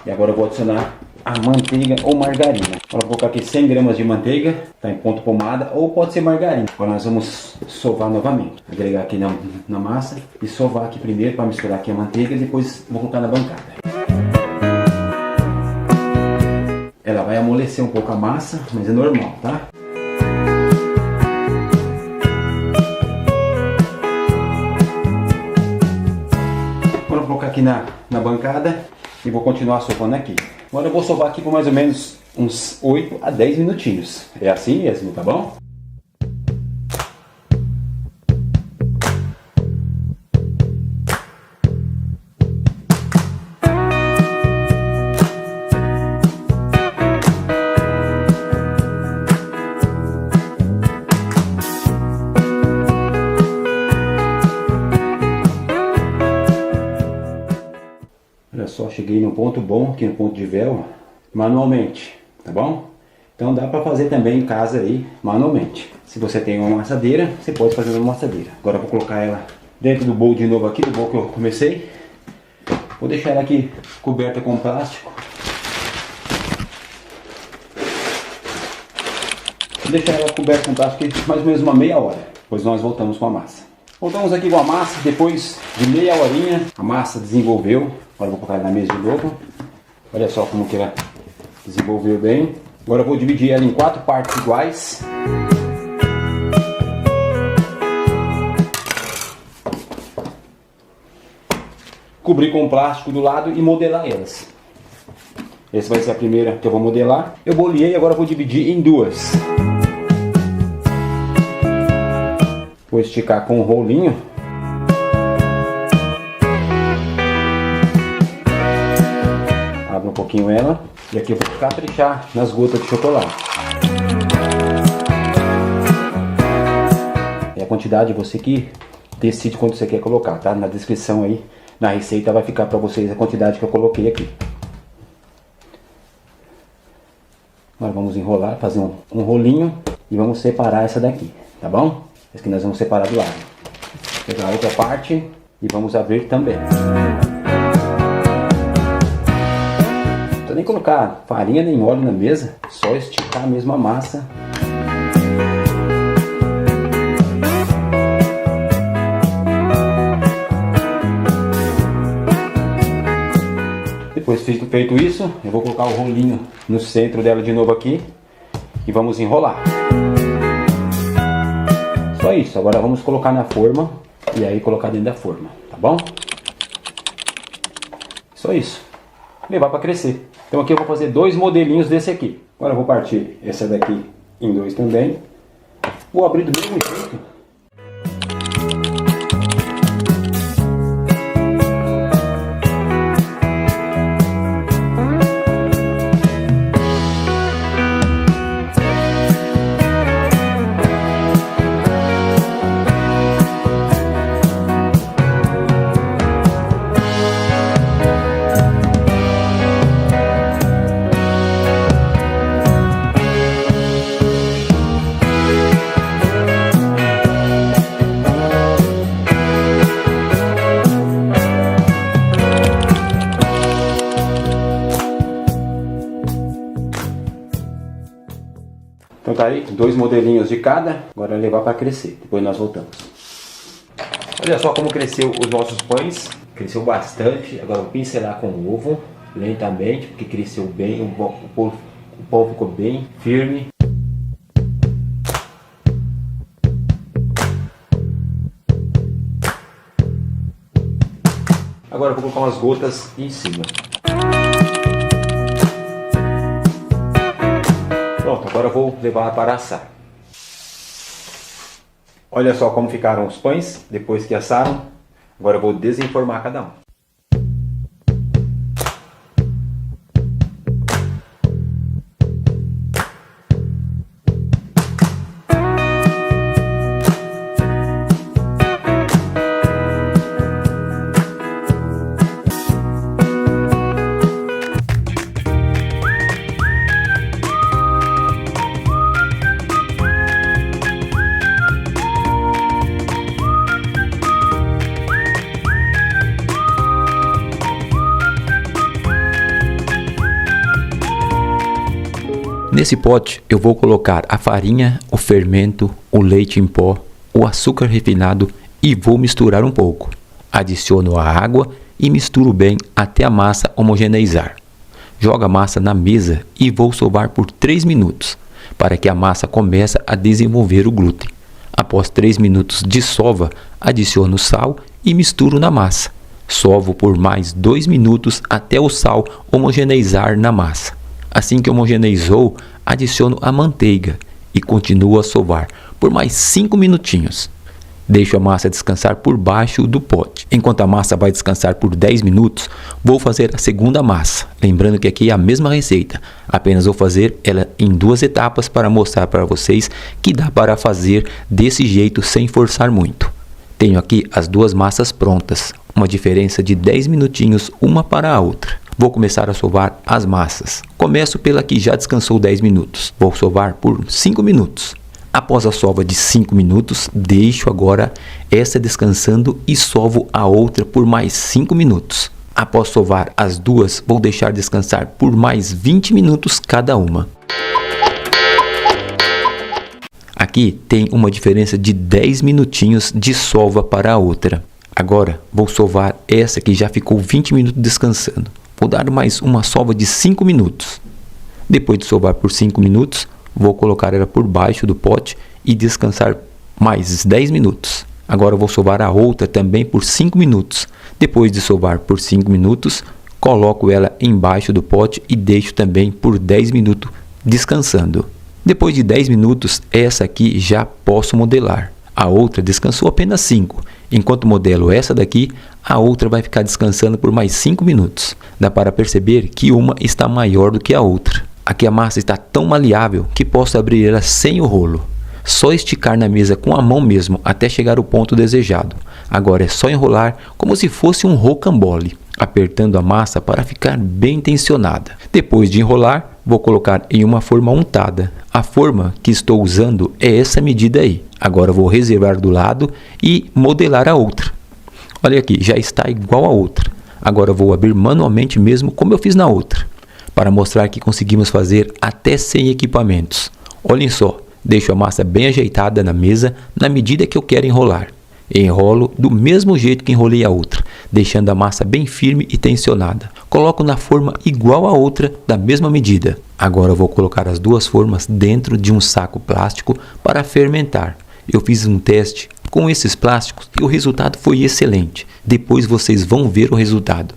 E agora eu vou adicionar a manteiga ou margarina. Agora vou colocar aqui 100 gramas de manteiga. Está em ponto pomada ou pode ser margarina. Agora nós vamos sovar novamente. Agregar aqui na massa e sovar aqui primeiro para misturar aqui a manteiga. E depois vou colocar na bancada. Ela vai amolecer um pouco a massa, mas é normal, tá? Agora eu vou colocar aqui na bancada e vou continuar sovando aqui. Agora eu vou sovar aqui por mais ou menos uns 8 a 10 minutinhos. É assim mesmo, tá bom? Olha só, cheguei num ponto bom, aqui no ponto de véu, manualmente, tá bom? Então dá para fazer também em casa aí, manualmente. Se você tem uma amassadeira, você pode fazer uma amassadeira. Agora eu vou colocar ela dentro do bowl de novo aqui, do bowl que eu comecei. Vou deixar ela aqui coberta com plástico. Vou deixar ela coberta com plástico aqui mais ou menos uma meia hora. Depois nós voltamos com a massa. Voltamos aqui com a massa, depois de meia horinha, a massa desenvolveu. Agora eu vou colocar ela na mesa de novo. Olha só como que ela desenvolveu bem. Agora eu vou dividir ela em 4 partes iguais. Cobrir com plástico do lado e modelar elas. Essa vai ser a primeira que eu vou modelar. Eu boleei, agora eu vou dividir em 2. Vou esticar com o rolinho. Abro um pouquinho ela. E aqui eu vou caprichar nas gotas de chocolate. É a quantidade você que decide quanto você quer colocar, tá? Na descrição aí, na receita vai ficar para vocês a quantidade que eu coloquei aqui. Agora vamos enrolar, fazer um rolinho e vamos separar essa daqui, tá bom? Essa que nós vamos separar do lado. Vou pegar a outra parte e vamos abrir também. Não precisa nem colocar farinha nem óleo na mesa, só esticar mesmo a massa. Depois feito isso, eu vou colocar o rolinho no centro dela de novo aqui e vamos enrolar. Só isso, agora vamos colocar na forma e aí colocar dentro da forma, tá bom? Só isso, levar para crescer. Então aqui eu vou fazer 2 modelinhos desse aqui. Agora eu vou partir essa daqui em 2 também. Vou abrir do mesmo jeito. Então tá aí, 2 modelinhos de cada, agora é levar para crescer, depois nós voltamos. Olha só como cresceu os nossos pães, cresceu bastante. Agora eu vou pincelar com o ovo, lentamente, porque cresceu bem, o pão ficou bem firme. Agora eu vou colocar umas gotas em cima. Pronto, agora eu vou levar para assar. Olha só como ficaram os pães depois que assaram. Agora eu vou desenformar cada um. Nesse pote eu vou colocar a farinha, o fermento, o leite em pó, o açúcar refinado e vou misturar um pouco. Adiciono a água e misturo bem até a massa homogeneizar. Jogo a massa na mesa e vou sovar por 3 minutos, para que a massa comece a desenvolver o glúten. Após 3 minutos de sova, adiciono sal e misturo na massa. Sovo por mais 2 minutos até o sal homogeneizar na massa. Assim que homogeneizou, adiciono a manteiga e continuo a sovar por mais 5 minutinhos. Deixo a massa descansar por baixo do pote. Enquanto a massa vai descansar por 10 minutos, vou fazer a segunda massa. Lembrando que aqui é a mesma receita, apenas vou fazer ela em 2 etapas para mostrar para vocês que dá para fazer desse jeito sem forçar muito. Tenho aqui as 2 massas prontas, uma diferença de 10 minutinhos uma para a outra. Vou começar a sovar as massas. Começo pela que já descansou 10 minutos. Vou sovar por 5 minutos. Após a sova de 5 minutos, deixo agora essa descansando e sovo a outra por mais 5 minutos. Após sovar as 2, vou deixar descansar por mais 20 minutos cada uma. Aqui tem uma diferença de 10 minutinhos de sova para a outra. Agora vou sovar essa que já ficou 20 minutos descansando. Vou dar mais uma sova de 5 minutos. Depois de sovar por 5 minutos, vou colocar ela por baixo do pote e descansar mais 10 minutos. Agora vou sovar a outra também por 5 minutos. Depois de sovar por 5 minutos, coloco ela embaixo do pote e deixo também por 10 minutos descansando. Depois de 10 minutos, essa aqui já posso modelar. A outra descansou apenas 5. Enquanto modelo essa daqui, a outra vai ficar descansando por mais 5 minutos. Dá para perceber que uma está maior do que a outra. Aqui a massa está tão maleável que posso abrir ela sem o rolo. Só esticar na mesa com a mão mesmo até chegar ao ponto desejado. Agora é só enrolar como se fosse um rocambole, apertando a massa para ficar bem tensionada. Depois de enrolar, vou colocar em uma forma untada. A forma que estou usando é essa medida aí. Agora vou reservar do lado e modelar a outra. Olha aqui, já está igual a outra. Agora vou abrir manualmente mesmo como eu fiz na outra, para mostrar que conseguimos fazer até sem equipamentos. Olhem só, deixo a massa bem ajeitada na mesa na medida que eu quero enrolar. Enrolo do mesmo jeito que enrolei a outra, deixando a massa bem firme e tensionada. Coloco na forma igual a outra da mesma medida. Agora vou colocar as 2 formas dentro de um saco plástico para fermentar. Eu fiz um teste com esses plásticos e o resultado foi excelente. Depois vocês vão ver o resultado.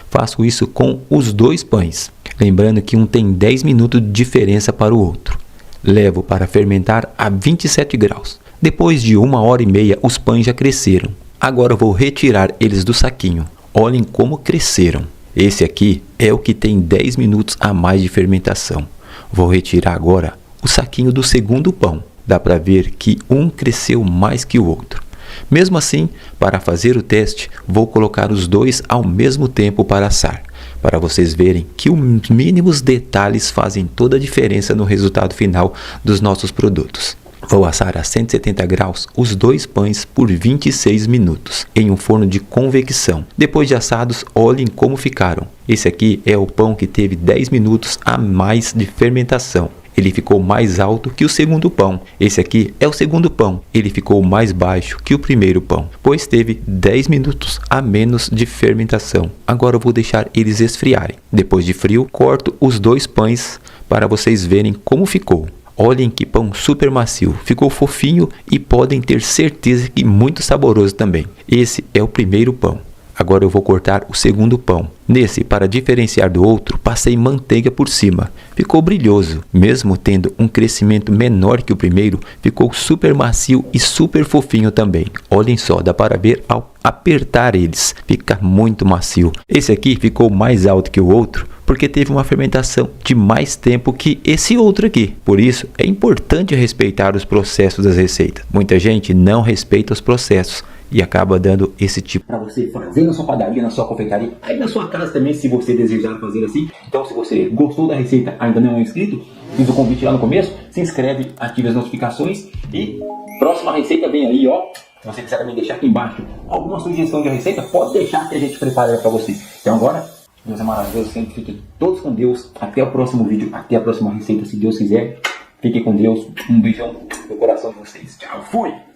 Faço isso com os 2 pães. Lembrando que um tem 10 minutos de diferença para o outro. Levo para fermentar a 27 graus. Depois de 1h30 os pães já cresceram. Agora vou retirar eles do saquinho. Olhem como cresceram. Esse aqui é o que tem 10 minutos a mais de fermentação. Vou retirar agora o saquinho do segundo pão. Dá para ver que um cresceu mais que o outro. Mesmo assim, para fazer o teste, vou colocar os 2 ao mesmo tempo para assar, para vocês verem que os mínimos detalhes fazem toda a diferença no resultado final dos nossos produtos. Vou assar a 170 graus os 2 pães por 26 minutos, em um forno de convecção. Depois de assados, olhem como ficaram. Esse aqui é o pão que teve 10 minutos a mais de fermentação. Ele ficou mais alto que o segundo pão. Esse aqui é o segundo pão. Ele ficou mais baixo que o primeiro pão, pois teve 10 minutos a menos de fermentação. Agora eu vou deixar eles esfriarem. Depois de frio, corto os 2 pães para vocês verem como ficou. Olhem que pão super macio. Ficou fofinho e podem ter certeza que muito saboroso também. Esse é o primeiro pão. Agora eu vou cortar o segundo pão. Nesse, para diferenciar do outro, passei manteiga por cima. Ficou brilhoso. Mesmo tendo um crescimento menor que o primeiro, ficou super macio e super fofinho também. Olhem só, dá para ver ao apertar eles. Fica muito macio. Esse aqui ficou mais alto que o outro, porque teve uma fermentação de mais tempo que esse outro aqui. Por isso, é importante respeitar os processos das receitas. Muita gente não respeita os processos e acaba dando esse tipo para você fazer na sua padaria, na sua confeitaria, aí na sua casa também, se você desejar fazer assim. Então, se você gostou da receita, ainda não é inscrito, fiz o convite lá no começo, se inscreve, ative as notificações e próxima receita vem aí, ó. Se você quiser também deixar aqui embaixo alguma sugestão de receita, pode deixar que a gente prepare para você. Então agora, Deus é maravilhoso, sempre fiquem todos com Deus. Até o próximo vídeo, até a próxima receita, se Deus quiser. Fiquem com Deus. Um beijão no coração de vocês. Tchau, fui!